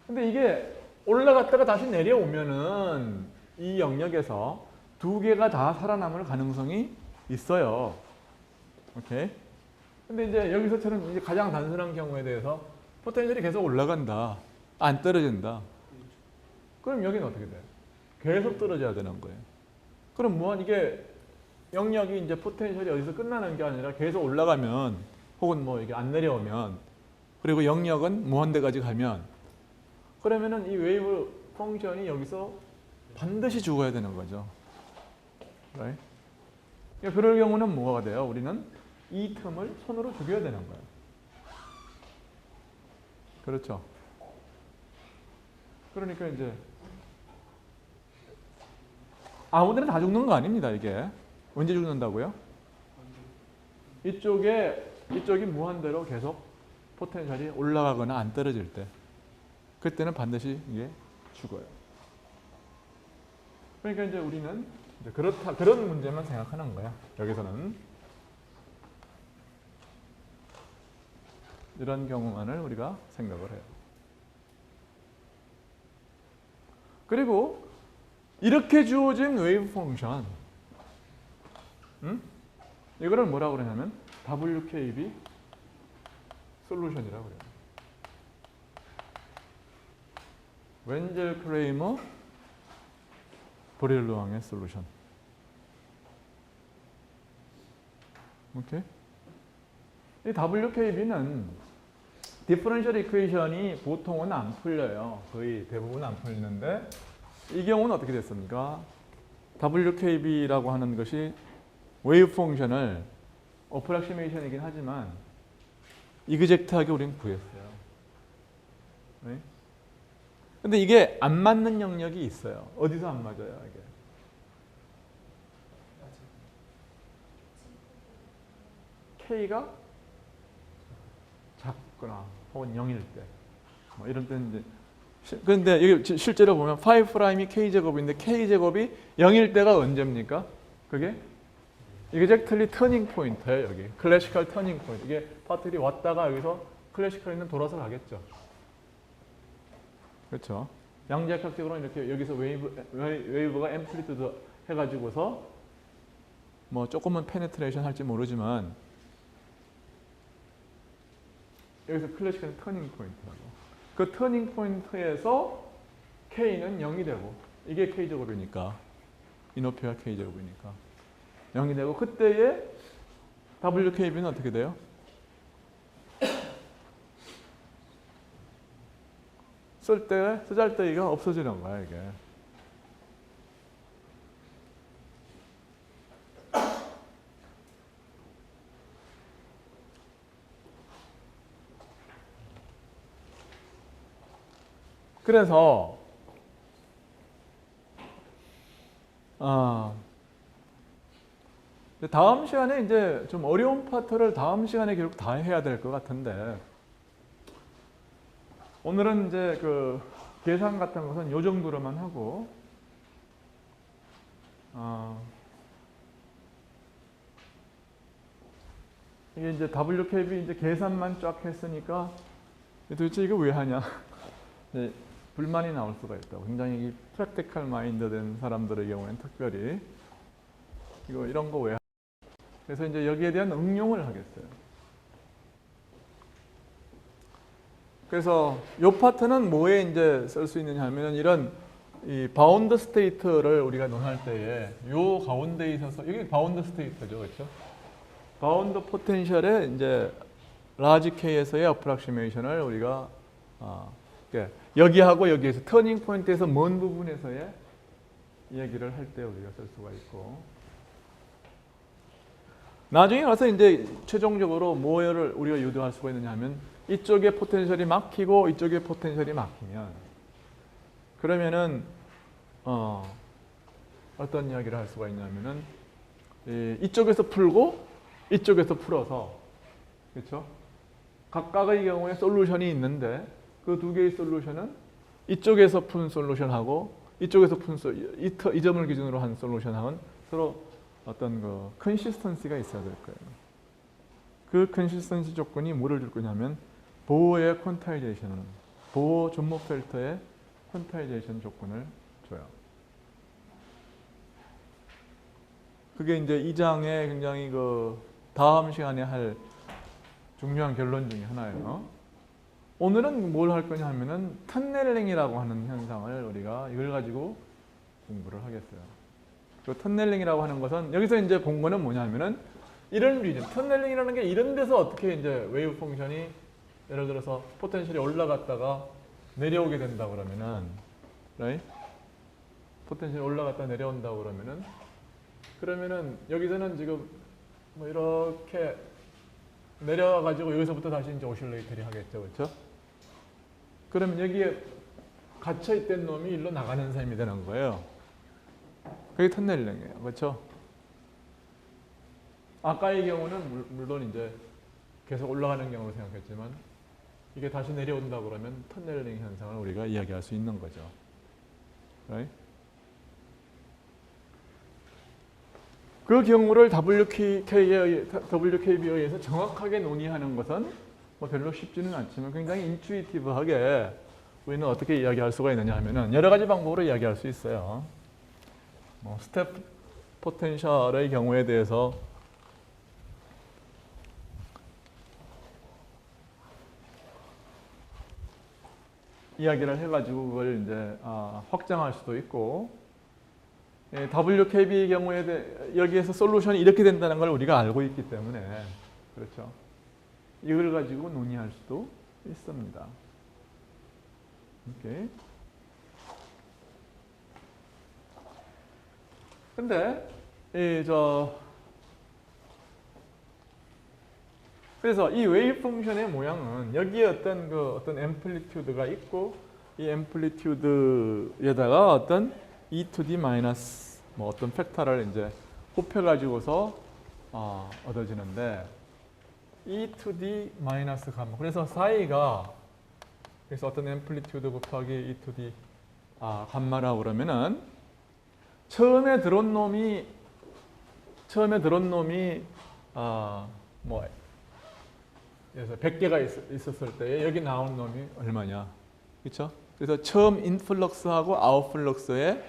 근데 이게 올라갔다가 다시 내려오면은 이 영역에서 두 개가 다 살아남을 가능성이 있어요. 오케이? 근데 이제 여기서처럼 이제 가장 단순한 경우에 대해서 포텐셜이 계속 올라간다. 안 떨어진다. 그럼 여기는 어떻게 돼요? 계속 떨어져야 되는 거예요. 그럼 무한 이게 영역이 이제 포텐셜이 어디서 끝나는 게 아니라 계속 올라가면 혹은 뭐 이게 안 내려오면 그리고 영역은 무한대까지 가면 그러면은 이 웨이브 펑션이 여기서 반드시 죽어야 되는 거죠. right? 그러니까 그럴 경우는 뭐가 돼요? 우리는 이 틈을 손으로 죽여야 되는 거예요. 그렇죠. 그러니까 이제 아무데나 다 죽는 거 아닙니다. 이게 언제 죽는다고요? 이쪽이 무한대로 계속 포텐셜이 올라가거나 안 떨어질 때, 그때는 반드시 이게 죽어요. 그러니까 이제 우리는 이제 그런 문제만 생각하는 거야. 여기서는 이런 경우만을 우리가 생각을 해요. 그리고 이렇게 주어진 웨이브 펑션, 이거를 뭐라고 그러냐면 WKB 솔루션이라고 그래요. 웬젤 크레이머 브릴루앙의 솔루션. 오케이? 이 WKB는 디퍼런셜 이퀘이션이 보통은 안 풀려요. 거의 대부분 안 풀리는데 이 경우는 어떻게 됐습니까? WKB라고 하는 것이 웨이브 펑션을 어프락시메이션이긴 하지만 이그젝트하게 우리는 구했어요. 네? 근데 이게 안 맞는 영역이 있어요. 어디서 안 맞아요, 이게? K가 작거나 혹은 0일 때, 뭐 이런 때는 이제 그런데 이게 실제로 보면 5'이 K제곱인데 K제곱이 0일 때가 언제입니까? 그게 exactly turning point예요. 여기 클래시컬 터닝 포인트. 이게 파틀이 왔다가 여기서 클래시컬에는 돌아서 가겠죠. 그렇죠. 양자역학적으로 이렇게 여기서 웨이브가 앰플리튜드 해가지고서 뭐 조금은 페네트레이션 할지 모르지만 여기서 클래시컬 터닝 포인트라고. 그 터닝 포인트에서 K는 0이 되고 이게 K제곱이니까 이 높이가 K제곱이니까 0이 되고 그때의 WKB는 어떻게 돼요? 쓰잘데기가 없어지는 거야 이게. 그래서 다음 시간에 이제 좀 어려운 파트를 다음 시간에 결국 다 해야 될 것 같은데 오늘은 이제 그 계산 같은 것은 요 정도로만 하고 이게 이제 WKB 이제 계산만 쫙 했으니까 도대체 이거 왜 하냐 네, 불만이 나올 수가 있다고. 굉장히 프랙티컬 마인드 된 사람들의 경우에는 특별히 이거 이런 거 왜? 그래서 이제 여기에 대한 응용을 하겠어요. 그래서 이 파트는 뭐에 이제 쓸 수 있느냐 하면 이런 이 바운드 스테이트를 우리가 논할 때에 요 가운데에 있어서 여기 바운드 스테이트죠, 그렇죠? 바운드 포텐셜의 이제 라지 K에서의 어프락시메이션을 우리가 여기하고 여기에서 터닝 포인트에서 먼 부분에서의 얘기를 할 때 우리가 쓸 수가 있고 나중에 가서 이제 최종적으로 뭐를 우리가 유도할 수가 있느냐 하면 이쪽에 포텐셜이 막히고 이쪽에 포텐셜이 막히면 그러면은 어떤 이야기를 할 수가 있냐면은 이쪽에서 풀고 이쪽에서 풀어서 그렇죠? 각각의 경우에 솔루션이 있는데 그 두 개의 솔루션은 이쪽에서 푼 솔루션하고 이쪽에서 푼 이 점을 기준으로 한 솔루션하고는 서로 어떤 그 컨시스턴시가 있어야 될 거예요. 그 컨시스턴시 조건이 뭐를 줄 거냐면 보어의 퀀타이제이션은 보어 존목 필터의 퀀타이제이션 조건을 줘요. 그게 이제 이 장의 굉장히 그 다음 시간에 할 중요한 결론 중에 하나예요. 오늘은 뭘 할 거냐 하면은 터넬링이라고 하는 현상을 우리가 이걸 가지고 공부를 하겠어요. 그 터넬링이라고 하는 것은 여기서 이제 본 거는 뭐냐 하면은 이런 리전, 터넬링이라는 게 이런 데서 어떻게 이제 웨이브 펑션이 예를 들어서 포텐셜이 올라갔다가 내려오게 된다 그러면은, right? 포텐셜이 올라갔다 내려온다 그러면은 여기서는 지금 뭐 이렇게 내려가지고 여기서부터 다시 이제 오실레이터리 하겠죠, 그렇죠? 그러면 여기에 갇혀 있던 놈이 일로 나가는 셈이 되는 거예요. 그게 터널링이에요, 그렇죠? 아까의 경우는 물론 이제 계속 올라가는 경우로 생각했지만 이게 다시 내려온다 그러면 터널링 현상을 우리가 이야기할 수 있는 거죠. right? 그 경우를 WKB에 의해서 정확하게 논의하는 것은 뭐 별로 쉽지는 않지만 굉장히 인투이티브하게 우리는 어떻게 이야기할 수가 있느냐 하면은 여러 가지 방법으로 이야기할 수 있어요. 뭐 스텝 포텐셜의 경우에 대해서 이야기를 해가지고 그걸 이제 확장할 수도 있고, WKB의 경우에 여기에서 솔루션이 이렇게 된다는 걸 우리가 알고 있기 때문에 그렇죠. 이걸 가지고 논의할 수도 있습니다. 오케이. 근데 그래서 이 웨이브 펑션의 모양은 여기에 어떤 앰플리튜드가 있고 이 앰플리튜드에다가 어떤 e to d 마이너스 뭐 어떤 팩터를 이제 곱해 가지고서 얻어지는데 e to d 마이너스 감마. 그래서 사이가 그래서 어떤 앰플리튜드 곱하기 e to d 감마라고 그러면은 처음에 들어온 놈이 뭐 그래서 100개가 있었을 때 여기 나온 놈이 얼마냐, 그렇죠? 그래서 처음 인플럭스하고 아웃플럭스의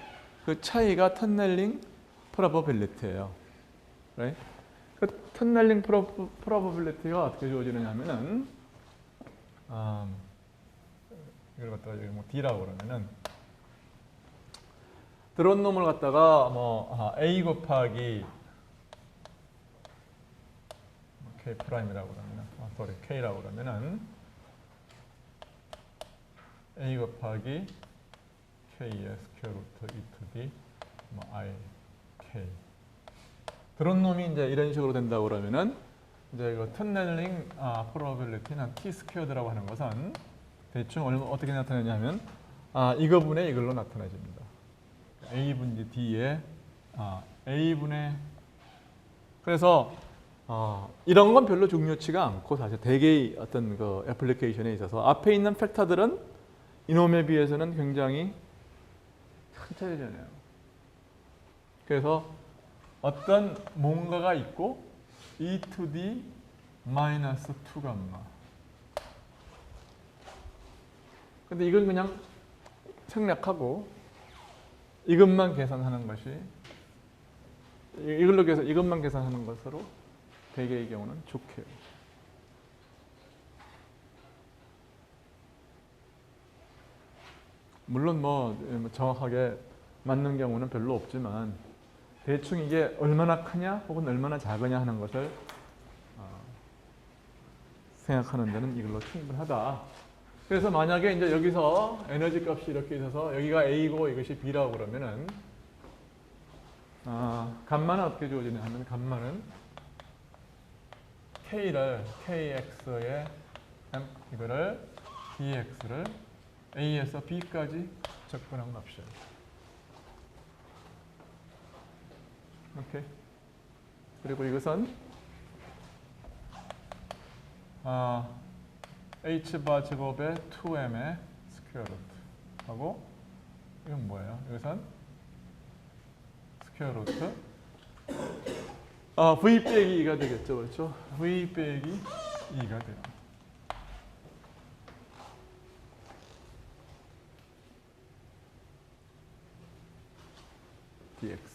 그 차이가 터널링 프로버빌리티예요. right? 그 터널링 프로버빌리티가 어떻게 주어지느냐면은 이걸 갖다가 여기 뭐 D라고 그러면은 들어온 놈을 갖다가 뭐 A 곱하기 K 프라임이라고 그러면은 K라고 그러면은 A 곱하기 K의 스퀘어 루트 E to D 뭐 I K 들어온 놈이 이제 이런 식으로 된다고 그러면은 이제 이거 터널링 프로버빌리티는 T 스퀘어드라고 하는 것은 대충 어떻게 나타내냐면 이거분의 이걸로 나타나집니다. A분의 D에 A분의 그래서 이런 건 별로 중요치가 않고 사실 대개의 어떤 그 애플리케이션에 있어서 앞에 있는 팩터들은 이놈에 비해서는 굉장히 큰 차이잖아요. 그래서 어떤 뭔가가 있고 e to d 마이너스 2 감마. 근데 이건 그냥 생략하고 이것만 계산하는 것이 이것만 계산하는 것으로 대개의 경우는 좋게요. 물론 뭐 정확하게 맞는 경우는 별로 없지만 대충 이게 얼마나 크냐 혹은 얼마나 작으냐 하는 것을 생각하는 데는 이걸로 충분하다. 그래서 만약에 이제 여기서 에너지 값이 이렇게 있어서 여기가 A고 이것이 B라고 그러면은 감마는 어떻게 주어지냐 하면 감마는 K를 KX의 이거를 DX를 A에서 B까지 접근한 값이에요. 오케이. 그리고 이것은 H바 제곱의 2m의 스퀘어 루트 하고 이건 뭐예요? 이것은 스퀘어 루트 V 빼기 2가 되겠죠, 그렇죠? V 빼기 2가 돼요. dx.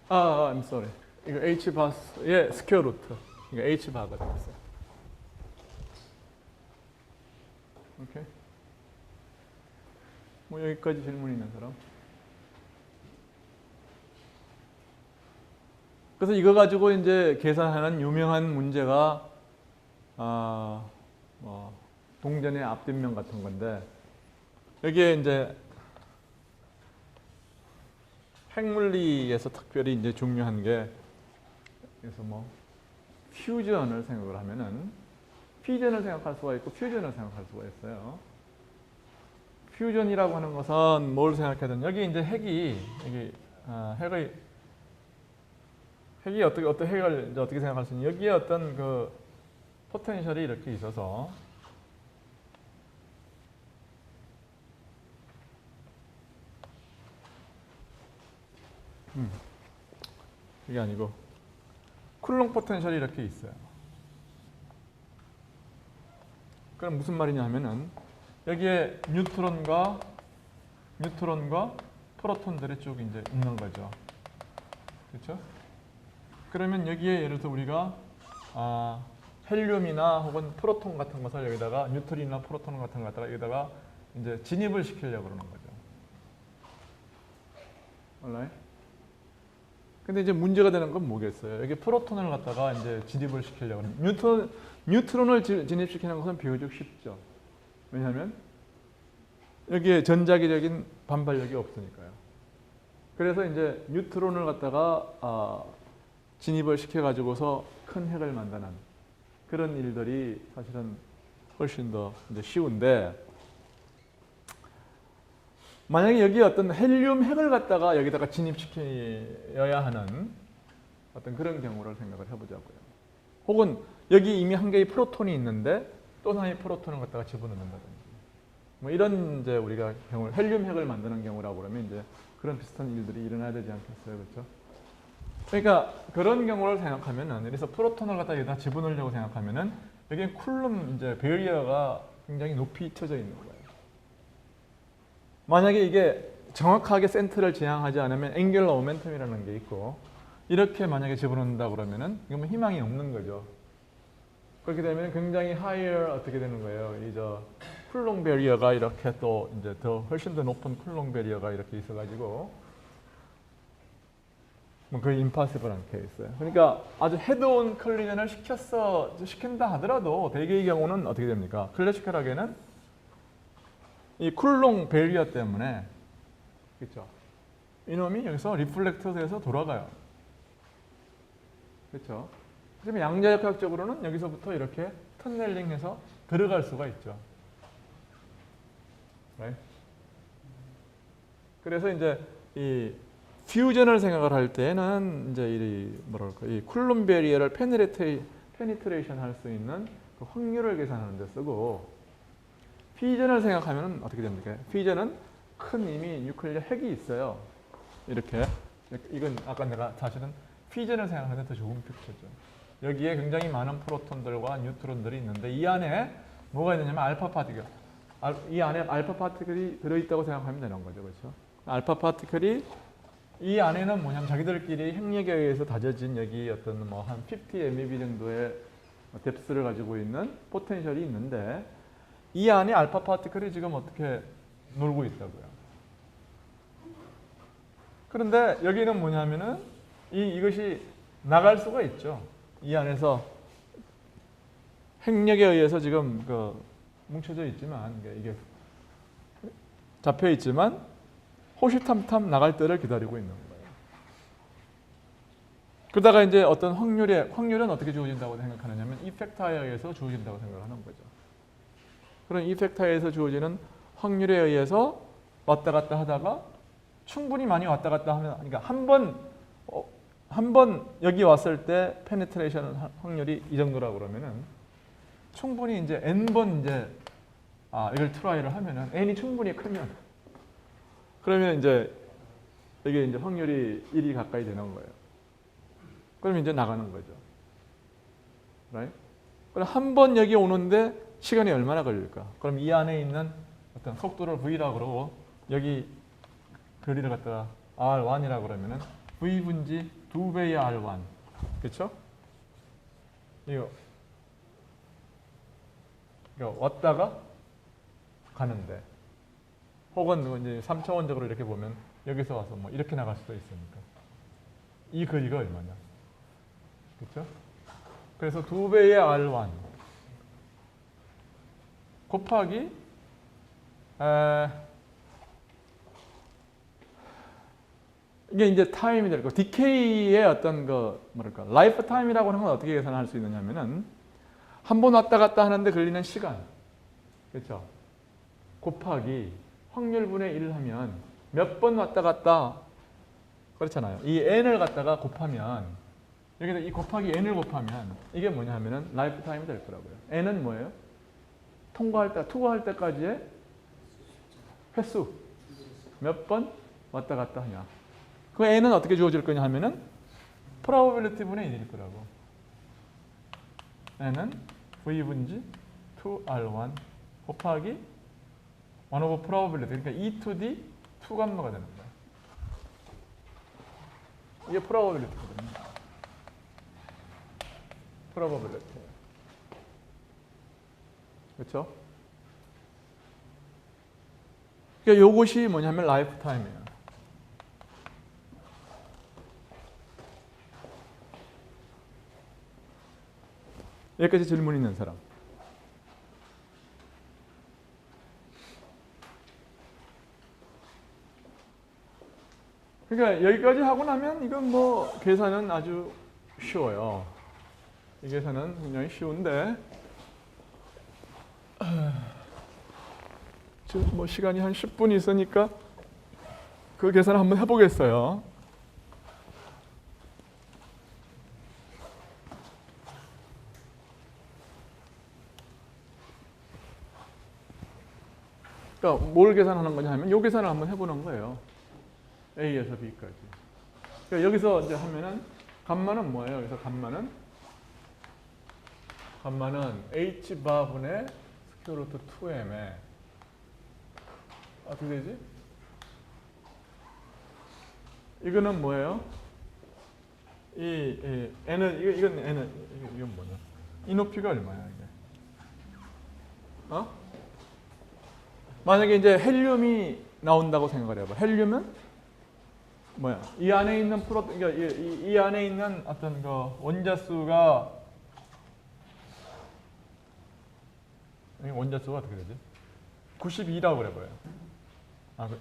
I'm sorry. 이거 h 바의 스퀘어 루트. 이거 h 바가 되겠어요. 오케이. 뭐 여기까지 질문 있는 사람? 그래서 이거 가지고 이제 계산하는 유명한 문제가 뭐 동전의 앞뒷면 같은 건데 여기에 이제 핵물리에서 특별히 이제 중요한 게 그래서 뭐 퓨전을 생각을 하면은 피전을 생각할 수가 있고 퓨전을 생각할 수가 있어요. 퓨전이라고 하는 것은 뭘 생각하든 여기 이제 핵이 여기 핵이 어떤 핵을 이제 어떻게 생각할 수 있냐? 여기에 어떤 그 포텐셜이 이렇게 있어서 이게 아니고 쿨롱 포텐셜이 이렇게 있어요. 그럼 무슨 말이냐 하면은 여기에 뉴트론과 프로톤들이 쭉 이제 있는 거죠. 그렇죠? 그러면 여기에 예를 들어서 우리가 헬륨이나 혹은 프로톤 같은 것을 여기다가 뉴트린이나 프로톤 같은 거 갖다가 여기다가 이제 진입을 시키려고 그러는 거죠. alright? 근데 이제 문제가 되는 건 뭐겠어요? 여기 프로톤을 갖다가 이제 진입을 시키려고 하는 뉴트론을 진입시키는 것은 비교적 쉽죠. 왜냐하면 여기에 전자기적인 반발력이 없으니까요. 그래서 이제 뉴트론을 갖다가 진입을 시켜가지고서 큰 핵을 만드는 그런 일들이 사실은 훨씬 더 이제 쉬운데 만약에 여기 어떤 헬륨 핵을 갖다가 여기다가 진입시켜야 하는 어떤 그런 경우를 생각을 해보자고요. 혹은 여기 이미 한 개의 프로톤이 있는데 또 하나의 프로톤을 갖다가 집어넣는다든지 뭐 이런 이제 우리가 경우 헬륨 핵을 만드는 경우라고 그러면 이제 그런 비슷한 일들이 일어나야 되지 않겠어요, 그렇죠? 그러니까 그런 경우를 생각하면은 그래서 프로톤을 갖다 여기다 집어넣으려고 생각하면은 여기에 쿨룸 이제 베리어가 굉장히 높이 쳐져 있는 거예요. 만약에 이게 정확하게 센터를 지향하지 않으면 앵귤러 모멘텀이라는 게 있고 이렇게 만약에 집어넣는다 그러면은 이건 희망이 없는 거죠. 그렇게 되면 굉장히 higher 어떻게 되는 거예요? 이 저 쿨롱 베리어가 이렇게 또 이제 더 훨씬 더 높은 쿨롱 베리어가 이렇게 있어가지고 뭐 거의 임파서블한 케이스예요. 그러니까 아주 헤드온 컬리전을 시킨다 하더라도 대개의 경우는 어떻게 됩니까? 클래시컬하게는 이 쿨롱 베리어 때문에 그렇죠? 이놈이 여기서 리플렉터에서 돌아가요. 그렇죠? 그러면 양자역학적으로는 여기서부터 이렇게 터널링해서 들어갈 수가 있죠. Right? 그래서 이제 이 퓨전을 생각을 할 때는 이제 이 쿨룸 베리어를 페니트레이션 할 수 있는 그 확률을 계산하는 데 쓰고 피전을 생각하면 어떻게 됩니까? 피전은 큰 이미 뉴클리어 핵이 있어요. 이렇게 이건 아까 내가 사실은 피전을 생각하는 데 더 좋은 픽처죠. 여기에 굉장히 많은 프로톤들과 뉴트론들이 있는데 이 안에 뭐가 있느냐면 알파 파티클. 이 안에 알파 파티클이 들어있다고 생각하면 되는 거죠. 그렇죠? 알파 파티클이 이 안에는 뭐냐면 자기들끼리 핵력에 의해서 다져진 여기 어떤 뭐 한 50 MeV 정도의 뎁스를 가지고 있는 포텐셜이 있는데 이 안에 알파 파티클이 지금 어떻게 놀고 있다고요. 그런데 여기는 뭐냐면은 이것이 나갈 수가 있죠. 이 안에서 핵력에 의해서 지금 뭉쳐져 있지만 이게 잡혀 있지만 호시탐탐 나갈 때를 기다리고 있는 거예요. 그러다가 이제 어떤 확률은 어떻게 주어진다고 생각하느냐면 이펙터에 의해서 주어진다고 생각하는 거죠. 그런 이펙터에 의해서 주어지는 확률에 의해서 왔다 갔다 하다가 충분히 많이 왔다 갔다 하면 그러니까 한 번 여기 왔을 때 페네트레이션 확률이 이 정도라고 그러면은 충분히 이제 n번 이제 이걸 트라이를 하면은 n이 충분히 크면 그러면 이제 이게 이제 확률이 1이 가까이 되는 거예요. 그러면 이제 나가는 거죠. right? 그럼 한 번 여기 오는데 시간이 얼마나 걸릴까? 그럼 이 안에 있는 어떤 속도를 V라고 그러고 여기 거리를 갖다가 R1이라고 그러면은 V분지 2배의 R1. 그렇죠? 이거 왔다가 가는데 혹은 이제 3차원적으로 이렇게 보면 여기서 와서 뭐 이렇게 나갈 수도 있으니까 이 거리가 얼마냐? 그렇죠? 그래서 2배의 R1 곱하기 이게 이제 타임이 될 거. 디케이의 어떤 그 뭐랄까 라이프 타임이라고 하는 건 어떻게 계산할 수 있느냐면은 한 번 왔다 갔다 하는데 걸리는 시간, 그렇죠? 곱하기 확률분의 1 하면 몇 번 왔다 갔다 그렇잖아요. 이 n을 갖다가 곱하면 여기서 이 곱하기 n을 곱하면 이게 뭐냐면은 라이프 타임이 될 거라고요. n은 뭐예요? 투과할 때까지의 횟수 몇 번 왔다 갔다 하냐. 그 n은 어떻게 주어질 거냐 하면은 probability 분의 1일 거라고. n은 v분지 2r1 곱하기 1 over probability. 그러니까 e to the 2감마가 되는 거야. 이게 probability거든요. probability. 그렇죠? 그러니까 이것이 뭐냐면 라이프 타임이에요. 여기까지 질문 있는 사람. 그러니까 여기까지 하고 나면 이건 뭐 계산은 아주 쉬워요. 이 계산은 굉장히 쉬운데 지금 뭐 시간이 한 10분 있으니까 그 계산을 한번 해보겠어요. 그러니까 뭘 계산하는 거냐 하면 이 계산을 한번 해보는 거예요. A에서 B까지. 그러니까 여기서 이제 하면은 감마는 뭐예요? 여기서 감마는 H 바분의 스퀘어 루트 2m에 어떻게 되지? 이거는 뭐예요? 이 n은 이건 n은 이건 뭐냐? 이 높이가 얼마야 이게? 만약에 이제 헬륨이 나온다고 생각을 해봐. 헬륨은 뭐야? 이 안에 있는 그러니까 이 안에 있는 어떤 그 원자수가 어떻게 되지? 92라고 그래봐요.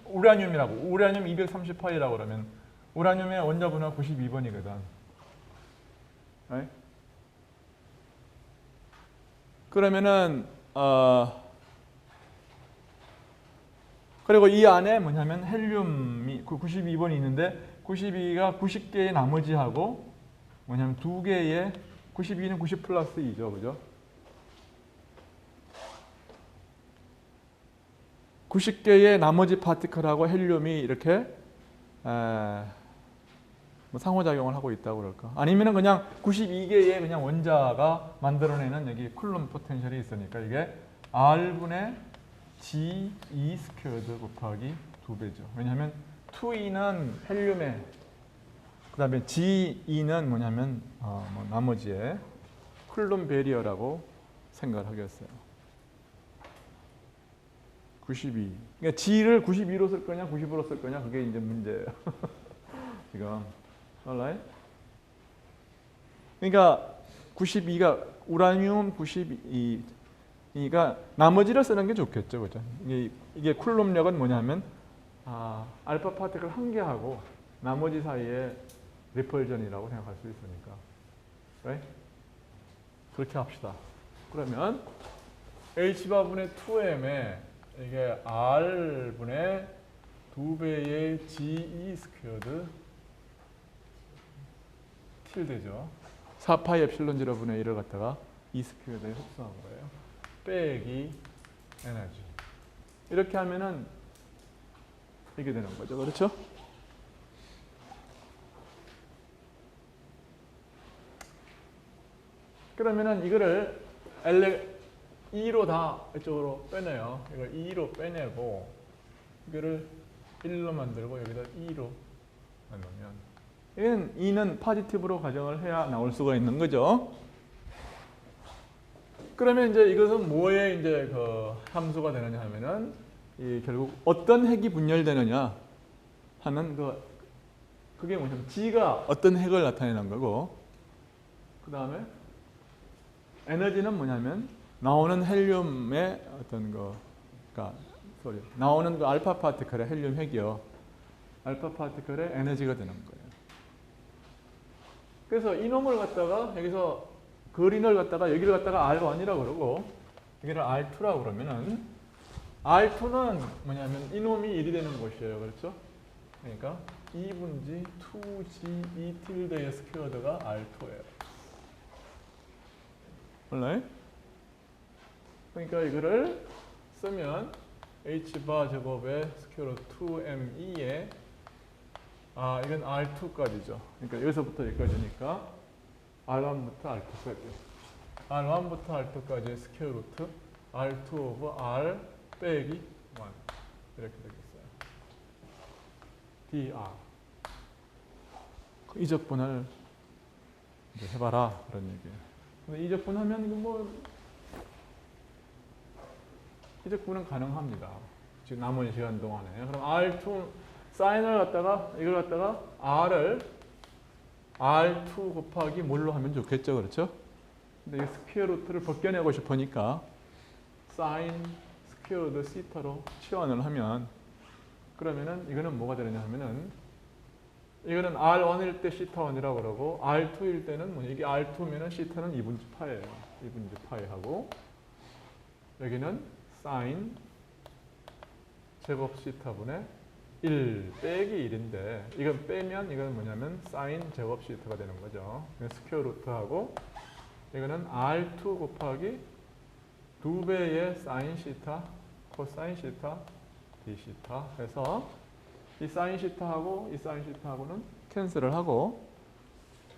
우라늄이라고. 우라늄 238이라고 그러면 우라늄의 원자번호가 92번이거든. right? 그러면은 그리고 이 안에 뭐냐면 헬륨이 92번이 있는데 92가 90개의 나머지하고 뭐냐면 2개의 92는 90 플러스 2죠. 그죠? 90개의 나머지 파티클하고 헬륨이 이렇게 뭐 상호작용을 하고 있다고 그럴까? 아니면은 그냥 92개의 그냥 원자가 만들어내는 여기 쿨럼 포텐셜이 있으니까 이게 R분의 G2 스퀘어드 곱하기 2배죠. 왜냐하면 2E는 헬륨의 그 다음에 G2는 뭐냐면 뭐 나머지의 쿨럼 베리어라고 생각을 하겠어요. 92. 그러니까 G를 92로 쓸 거냐 90으로 쓸 거냐 그게 이제 문제예요. 지금. alright? 그러니까 92가 우라늄 92가 나머지를 쓰는 게 좋겠죠. 그죠? 이게 쿨럼력은 뭐냐면 알파 파티클 한 개하고 나머지 사이에 리펄전이라고 생각할 수 있으니까. right? 그렇게 합시다. 그러면 H바분의 2m에 이게 R분의 2배의 G2 스퀘어드 tilde죠. 4파이 엡실론 0분의 1을 갖다가 2 스퀘어드에 흡수한 거예요. 빼기 에너지. 이렇게 하면은 이게 되는 거죠. 그렇죠? 그러면은 이거를 2로 다 이쪽으로 빼내요. 이걸 2로 빼내고 이거를 1로 만들고 여기다 2로 만들면 얘는 2는 포지티브로 가정을 해야 나올 수가 있는 거죠. 그러면 이제 이것은 뭐에 이제 그 함수가 되느냐 하면은 결국 어떤 핵이 분열되느냐 하는 그게 뭐냐면 G가 어떤 핵을 나타내는 거고 그 다음에 에너지는 뭐냐면 나오는 헬륨의 어떤 그러니까 나오는 그 알파 파티클의 헬륨 핵이요. 알파 파티클의 에너지가 되는 거예요. 그래서 이놈을 갖다가 여기서 그린을 갖다가 여기를 갖다가 R1이라고 그러고 여기를 R2라고 그러면은 R2는 뭐냐면 이놈이 1이 되는 곳이에요. 그렇죠? 그러니까 2분지 2G E tilde의 스퀘어드가 R2예요. 몰라요? 그러니까 이거를 쓰면 H바 제곱의 스퀘어 2ME에 이건 R2까지죠. 그러니까 여기서부터 여기까지니까 R1부터 R2까지. R1부터 R2까지의 스퀘어 루트 R2 오브 R 빼기 1 이렇게 되겠어요. dr. 이적분을 이제 해봐라 그런 얘기예요. 근데 이적분하면 이적분은 가능합니다. 지금 남은 시간 동안에. 그럼 R2 사인을 갖다가 이걸 갖다가 R2 곱하기 뭘로 하면 좋겠죠, 그렇죠? 근데 이 스퀘어 루트를 벗겨내고 싶으니까 사인 스퀘어 루트 시타로 치환을 하면 그러면은 이거는 뭐가 되느냐 하면은 이거는 R1일 때 시타 1이라고 그러고 R2일 때는 이게 R2면은 시타는 2분지 파예요. 2분지 파이하고 여기는 사인 제곱 시타분의 1 빼기 1인데 이건 빼면 이건 뭐냐면 사인 제곱 시타가 되는 거죠. 스퀘어 루트하고 이거는 R2 곱하기 2배의 사인 시타 코사인 시타 d 시타 해서 이 사인 시타하고 이 사인 시타하고는 캔슬을 하고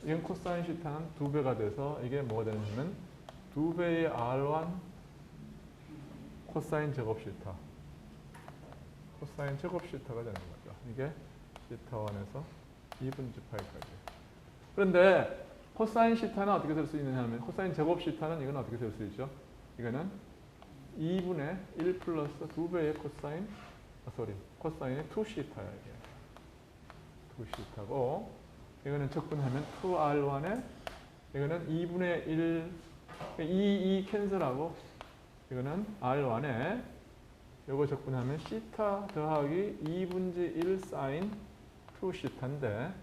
이건 코사인 시타는 2배가 돼서 이게 뭐가 되냐면 2배의 R1 코사인 제곱 시타 코사인 제곱 시타가 되는 거죠. 이게 시타 1에서 2분지 파이까지. 그런데 코사인 시타는 어떻게 쓸 수 있느냐 하면 코사인 제곱 시타는 이건 어떻게 쓸 수 있죠? 이거는 2분의 1 플러스 2배의 코사인의 2시타야 이게. 2시타고 이거는 적분하면 2R1에 이거는 2분의 1 2 캔슬하고 이거는 R1에 요거 적분하면 시타 더하기 2분지 1 사인 2시타인데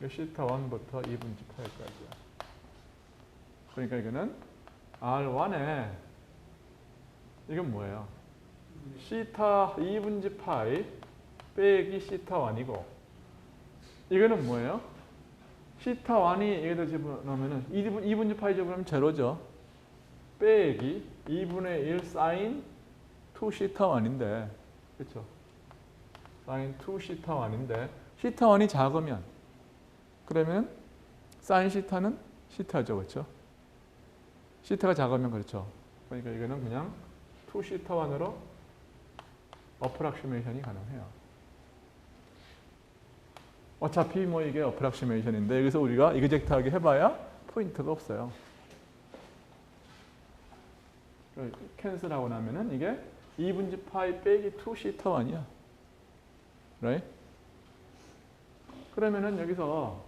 시타 1부터 2분지 파이까지야. 그러니까 이거는 R1에 이건 뭐예요? 시타 2분지 파이 빼기 시타 1이고 이거는 뭐예요? 시타 1이 여기다 집어넣으면 2분지 파이 집어넣으면 제로죠. 빼기 2분의 1 사인 2 시타 1인데 그렇죠? 사인 2 시타 1인데 시타 1이 작으면 그러면 사인 시타는 시타죠. 그렇죠? 시타가 작으면 그렇죠. 그러니까 이거는 그냥 2 시타 1으로 어프락시메이션이 가능해요. 어차피 뭐 이게 어프락시메이션인데 여기서 우리가 이그젝트하게 해봐야 포인트가 없어요. 캔슬하고 나면은 이게 2분지 파이 빼기 2 시타 1이야. right? 그러면은 여기서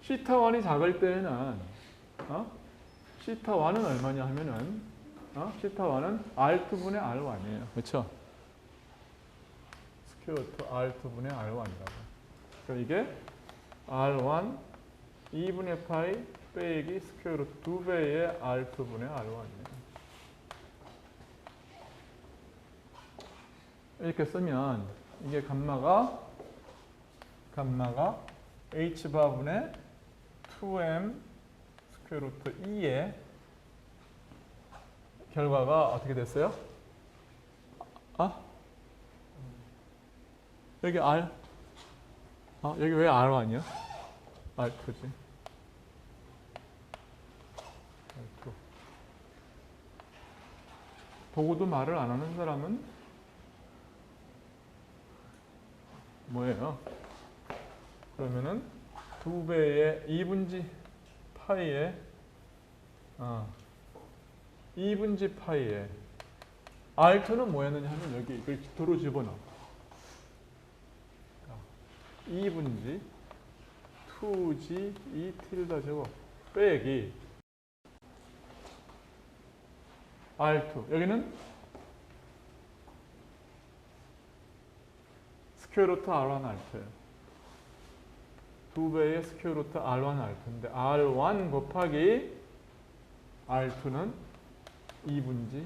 시타 1이 작을 때는 시타 1은 얼마냐 하면은 시타 1은 R2분의 R1이에요. 그렇죠? 스퀘어 루트 R2분의 R1이라고. 그러니까 이게 R1 2분의 파이 빼기 스퀘어 루트 2배의 R2분의 R1이에요. 이렇게 쓰면 이게 감마가 H바분의 2M 스퀘어 루트 2의 결과가 어떻게 됐어요? 여기 R 여기 왜 R1이야? R2지. R2. 보고도 말을 안 하는 사람은 뭐예요? 그러면은 2배의 2분지 파이에 2분지 파이에 R2는 뭐였느냐 하면 여기 이걸 도로 집어넣어. 2분지 2g e tilde 제곱 빼기 R2 여기는 스퀘어 루트 R1 R2예요. 2배의 스퀘어 루트 R1 R2인데 R1 곱하기 R2는 2분지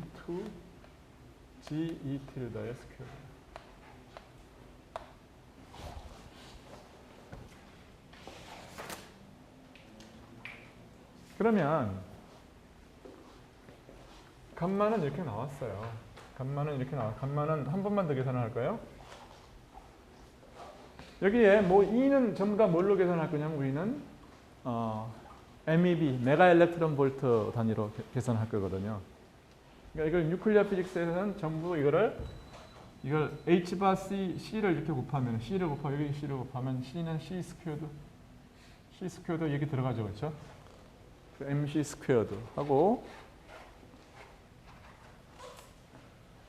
2g e tilde의 스퀘어. 그러면 감마는 이렇게 나왔어요. 감마는 한 번만 더 계산할까요? 여기에 뭐 E는 전부 다 뭘로 계산할 거냐면 우리는 MEV, 메가 일렉트론 볼트 단위로 계산할 거거든요. 그러니까 이걸 뉴클리어 피직스에서는 전부 이걸 H 바 C를 이렇게 곱하면 C를 곱하면 여기 C를 곱하면 C는 C 스퀘어드 여기 들어가죠, 그렇죠? MC 스퀘어드 하고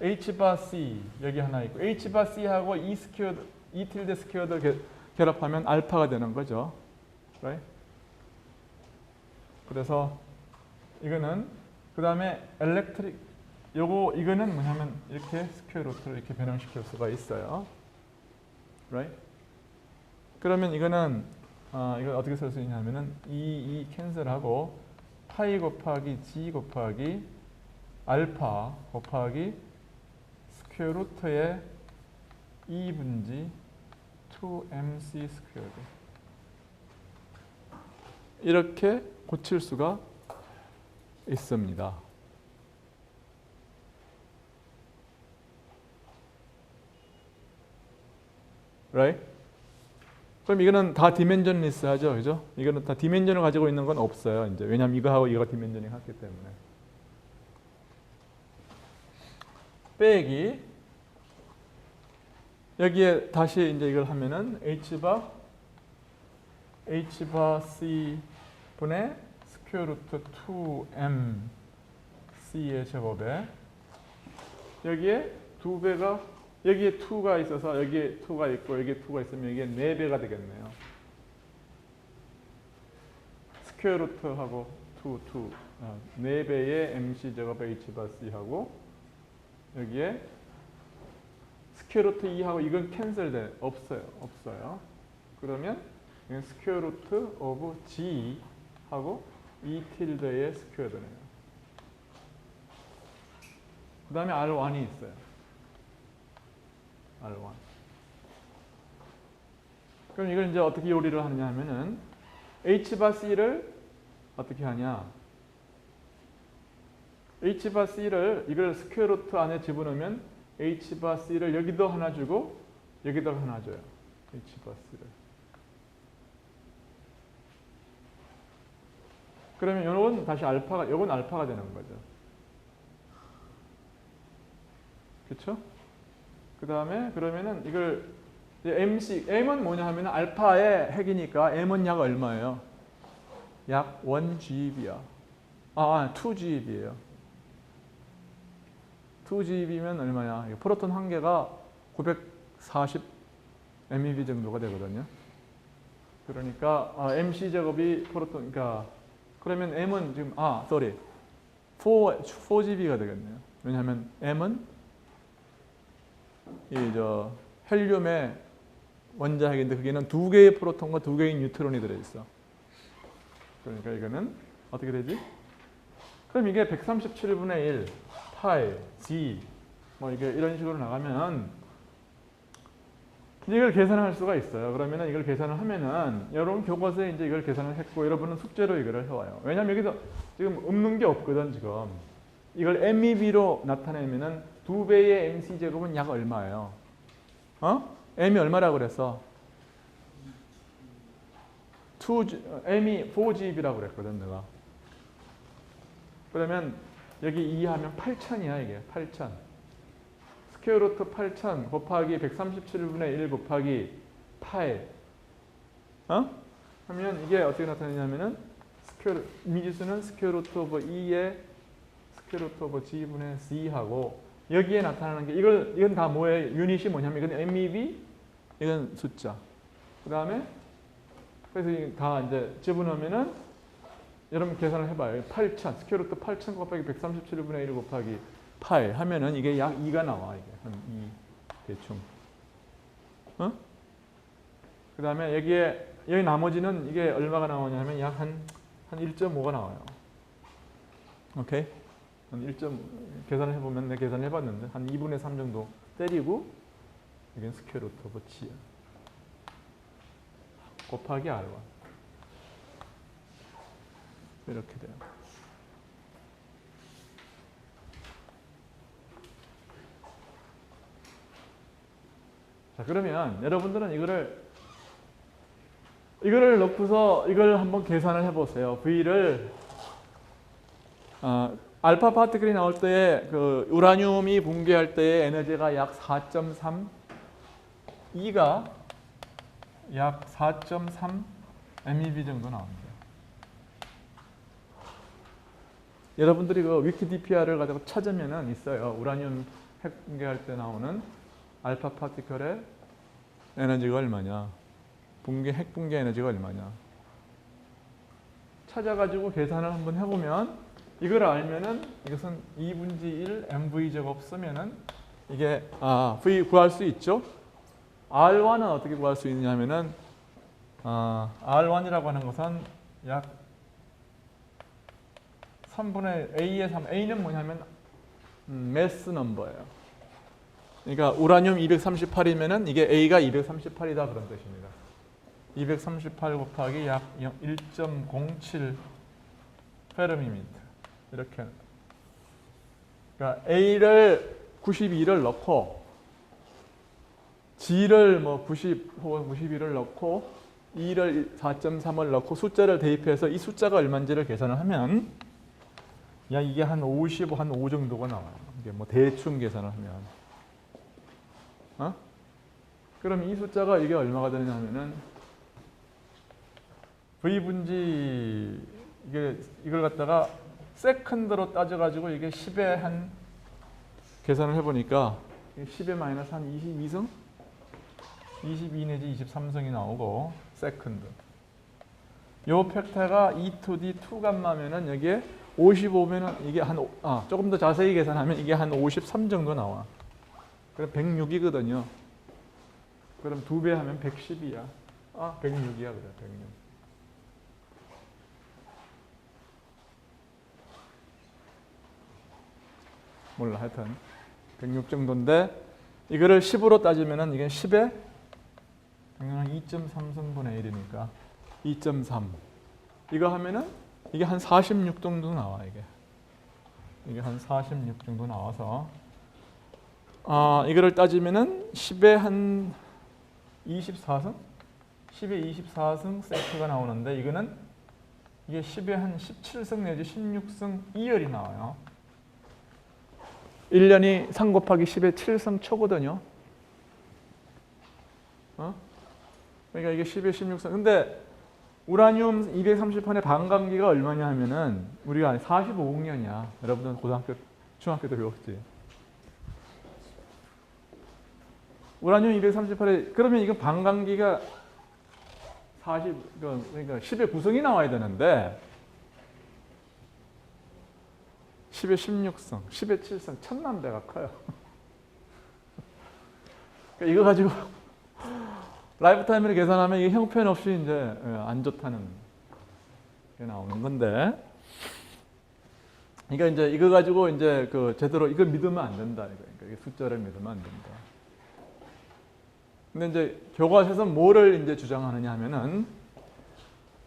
H 바 C 여기 하나 있고 H 바 C하고 E 스퀘어드 E tilde 스퀘어드 결합하면 알파가 되는 거죠. right? 그래서 이거는 그 다음에 엘렉트릭 이거는 뭐냐면 이렇게 스퀘어 루트를 이렇게 변형시킬 수가 있어요. right? 그러면 이거는 이걸 어떻게 쓸 수 있냐면은 E 캔슬하고 파이 곱하기 G 곱하기 알파 곱하기 스퀘어 루트의 2분지 2mc 스퀘어드 이렇게 고칠 수가 있습니다. right? 그럼 이거는 다 디멘전리스하죠, 그죠? 이거는 다 디멘전을 가지고 있는 건 없어요. 이제 왜냐하면 이거하고 이거가 디멘전이 같기 때문에. 빼기 여기에 다시 이제 이걸 하면은 H 바 C 분의 스퀘어 루트 2m C의 제곱에 여기에 2배가 여기에 2가 있어서 여기에 2가 있고 여기에 2가 있으면 여기에 4배가 되겠네요. 스퀘어 루트하고 4배의 MC 제곱 H 바 C하고 여기에 스퀘어 루트 2하고 이건 캔슬돼 없어요. 그러면 스퀘어 루트 오브 G 하고 E tilde의 스퀘어드네요. 그 다음에 R1이 있어요. R1. 그럼 이걸 이제 어떻게 요리를 하느냐 하면은 H 바 C를 어떻게 하냐? H 바 C를 이걸 스퀘어 루트 안에 집어넣으면 H 바 C를 여기도 하나 주고 여기도 하나 줘요. H 바 C를. 그러면 요건 다시 알파가 요건 알파가 되는 거죠. 그렇죠? 그다음에 그러면은 이걸 M은 뭐냐 하면 알파의 핵이니까 M은 약 얼마예요? 약 1GeV야. 2GeV예요. 2GeV면 얼마야? 프로톤 한 개가 940 MeV 정도가 되거든요. 그러니까 MC 제곱이 프로톤 그러니까 그러면 M은 지금 4GeV가 되겠네요. 왜냐하면 M은 헬륨의 원자핵인데 그게는 2개의 프로톤과 2개의 뉴트론이 들어있어. 그러니까 이거는 어떻게 되지? 그럼 이게 137분의 1 파이 G 뭐 이게 이런 식으로 나가면 이걸 계산할 수가 있어요. 그러면은 이걸 계산을 하면은 여러분 교과서에 이제 이걸 계산을 했고 여러분은 숙제로 이거를 해와요. 왜냐면 여기서 지금 없는 게 없거든 지금. 이걸 MEV로 나타내면은 2배의 MC 제곱은 약 얼마예요? M이 얼마라고 그랬어? M이 4GeV라고 그랬거든 내가. 그러면 여기 2 하면 8000이야 이게 8000. 스퀘어 루트 8000 곱하기 137분의 1 곱하기 8 하면 이게 어떻게 나타나냐면은 미지수는 스퀘어 루트 오브 2의 스퀘어 루트 오브 G분의 C하고 여기에 나타나는 게 이건 다 뭐예요? 유닛이 뭐냐면 이건 MEV 이건 숫자. 그 다음에 그래서 이게 다 이제 집어넣으면은 여러분 계산을 해봐요. 8,000 스퀘어루트 8,000 곱하기 137분의 1 곱하기 8 하면은 이게 약 2가 나와. 이게 한 2 대충. 어? 그 다음에 여기 나머지는 이게 얼마가 나오냐 하면 약 한 1.5가 나와요. 오케이? 한 1. 계산을 해보면 내가 계산을 해봤는데 한 2분의 3 정도 때리고 이게 스퀘어루트 오브 G야. 곱하기 R1 이렇게 돼요. 자, 그러면 여러분들은 이거를 넣고서 이걸 한번 계산을 해보세요. V를 알파 파티클이 나올 때에 그 우라늄이 붕괴할 때의 에너지가 약 4.3, E가 약 4.3 MeV 정도 나옵니다. 여러분들이 그 위키디피아를 가지고 찾으면은 있어요. 우라늄 핵 붕괴할 때 나오는 알파 파티클의 에너지가 얼마냐, 핵 붕괴 에너지가 얼마냐 찾아가지고 계산을 한번 해보면 이걸 알면은 이것은 2분지 1 MV 제곱 쓰면은 이게 V 구할 수 있죠. R1은 어떻게 구할 수 있냐면은 R1이라고 하는 것은 약 3분의 A의 3. A는 뭐냐면 매스 넘버예요. 그러니까 우라늄 238이면은 이게 A가 238이다 그런 뜻입니다. 238 곱하기 약 1.07 페르미미터 이렇게. 그러니까 A를 92를 넣고 G를 뭐 90 혹은 91을 넣고 E를 4.3을 넣고 숫자를 대입해서 이 숫자가 얼마인지를 계산을 하면 야 이게 한 55, 한 5 정도가 나와요. 이게 뭐 대충 계산을 하면. 그럼 이 숫자가 이게 얼마가 되느냐 하면은 V분지 이걸 갖다가 세컨드로 따져가지고 이게 10에 한 계산을 해보니까 10에 마이너스 한 22승? 22 내지 23승이 나오고 세컨드. 요 팩터가 E to D 2감마면은 여기에 55면은 이게 조금 더 자세히 계산하면 이게 한 53 정도 나와. 그럼 106이거든요. 그럼 2배 하면 110이야. 106이야 그래. 106. 몰라 하여튼 106 정도인데 이거를 10으로 따지면은 이게 10에 2.3승분의 1이니까 2.3. 이거 하면은 이게 한 46 정도 나와 이게 한 46 정도 나와서 이거를 따지면은 10에 한 24승? 10에 24승 세트가 나오는데 이게 10에 한 17승 내지 16승 2열이 나와요. 1년이 3 곱하기 10에 7승 초거든요. 그러니까 이게 10에 16승. 근데 우라늄 238의 반감기가 얼마냐 하면은 우리가 45억년이야. 여러분들은 중학교 때 배웠지. 우라늄 238에 그러면 이거 반감기가 그러니까 10의 9승이 나와야 되는데 10의 16승, 10의 7승, 천만 배가 커요. 그러니까 이거 가지고 라이프 타임을 계산하면 이게 형편없이 이제 안 좋다는 게 나오는 건데. 그러니까 이제 이거 가지고 이제 제대로 이걸 믿으면 안 된다. 그러니까 이 숫자를 믿으면 안 된다. 근데 이제 교과서에서 뭐를 이제 주장하느냐 하면은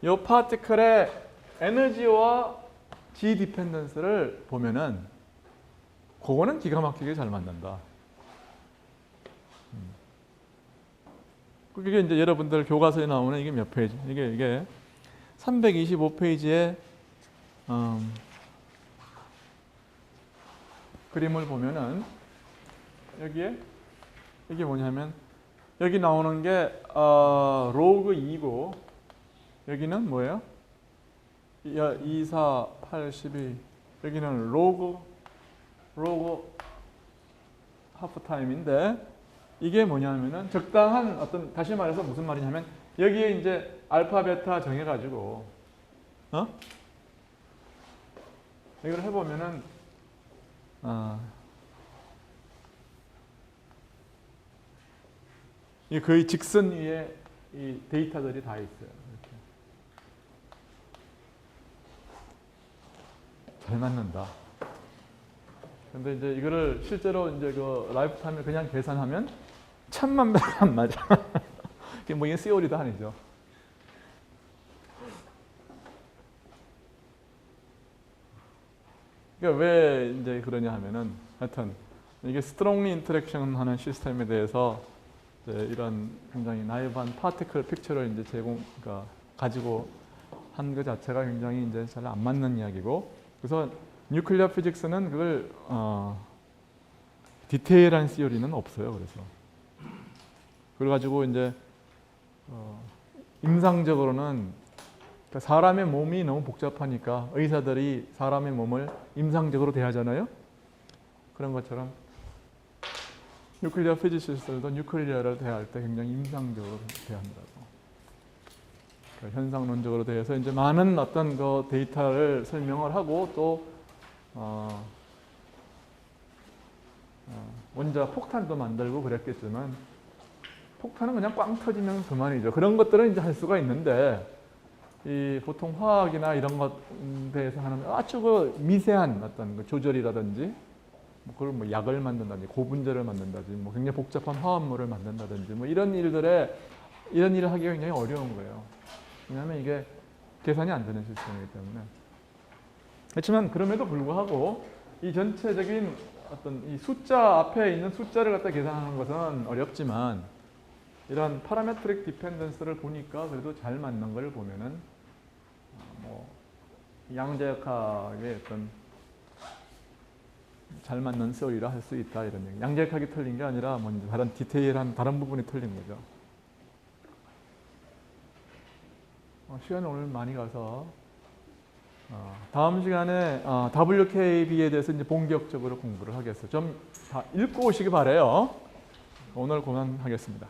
이 파티클의 에너지와 G 디펜던스를 보면은 그거는 기가 막히게 잘 만난다. 그게 이제 여러분들 교과서에 나오는 이게 몇 페이지? 이게 325페이지에 그림을 보면은 여기에 이게 뭐냐면 여기 나오는 게 로그 2고 여기는 뭐예요? 2, 4, 8, 12 여기는 로그 하프타임인데 이게 뭐냐면은 적당한 어떤 다시 말해서 무슨 말이냐면 여기에 이제 알파 베타 정해가지고 이걸 해보면은 이게 거의 직선 위에 이 데이터들이 다 있어요. 이렇게. 잘 맞는다. 근데 이제 이거를 실제로 이제 그 라이프 타임을 그냥 계산하면 1000만 배가 안 맞아. 이게 뭐 이게 CO리도 아니죠. 그러니까 왜 이제 그러냐 하면은 하여튼 이게 스트롱리 인터랙션 하는 시스템에 대해서 이제 이런 굉장히 나이브한 파티클 픽처를 이제 그러니까 가지고 한 그 자체가 굉장히 이제 잘 안 맞는 이야기고, 그래서 뉴클리어 피직스는 그걸 디테일한 시어리는 없어요. 그래가지고 이제 임상적으로는 그러니까 사람의 몸이 너무 복잡하니까 의사들이 사람의 몸을 임상적으로 대하잖아요. 그런 것처럼 뉴클리어 피지시스트들도 뉴클리어를 대할 때 굉장히 임상적으로 대한다고. 그러니까 현상론적으로 대해서 이제 많은 어떤 그 데이터를 설명을 하고 또 원자 폭탄도 만들고 그랬겠지만 폭탄은 그냥 꽝 터지면 그만이죠. 그런 것들은 이제 할 수가 있는데 이 보통 화학이나 이런 것 대해서 하는 아주 그 미세한 어떤 그 조절이라든지 그걸 뭐 약을 만든다든지 고분자를 만든다든지 뭐 굉장히 복잡한 화합물을 만든다든지 뭐 이런 일을 하기가 굉장히 어려운 거예요. 왜냐하면 이게 계산이 안 되는 시스템이기 때문에. 그렇지만 그럼에도 불구하고 이 전체적인 어떤 이 숫자 앞에 있는 숫자를 갖다 계산하는 것은 어렵지만 이런 파라메트릭 디펜던스를 보니까 그래도 잘 맞는 걸 보면은 뭐 양자역학의 어떤 잘 맞는 소리라 할 수 있다 이런 얘기. 양자역학이 틀린 게 아니라 뭐 다른 디테일한 다른 부분이 틀린 거죠. 시간이 오늘 많이 가서 다음 시간에 WKB에 대해서 이제 본격적으로 공부를 하겠어요. 좀 다 읽고 오시기 바래요. 오늘 그만하겠습니다.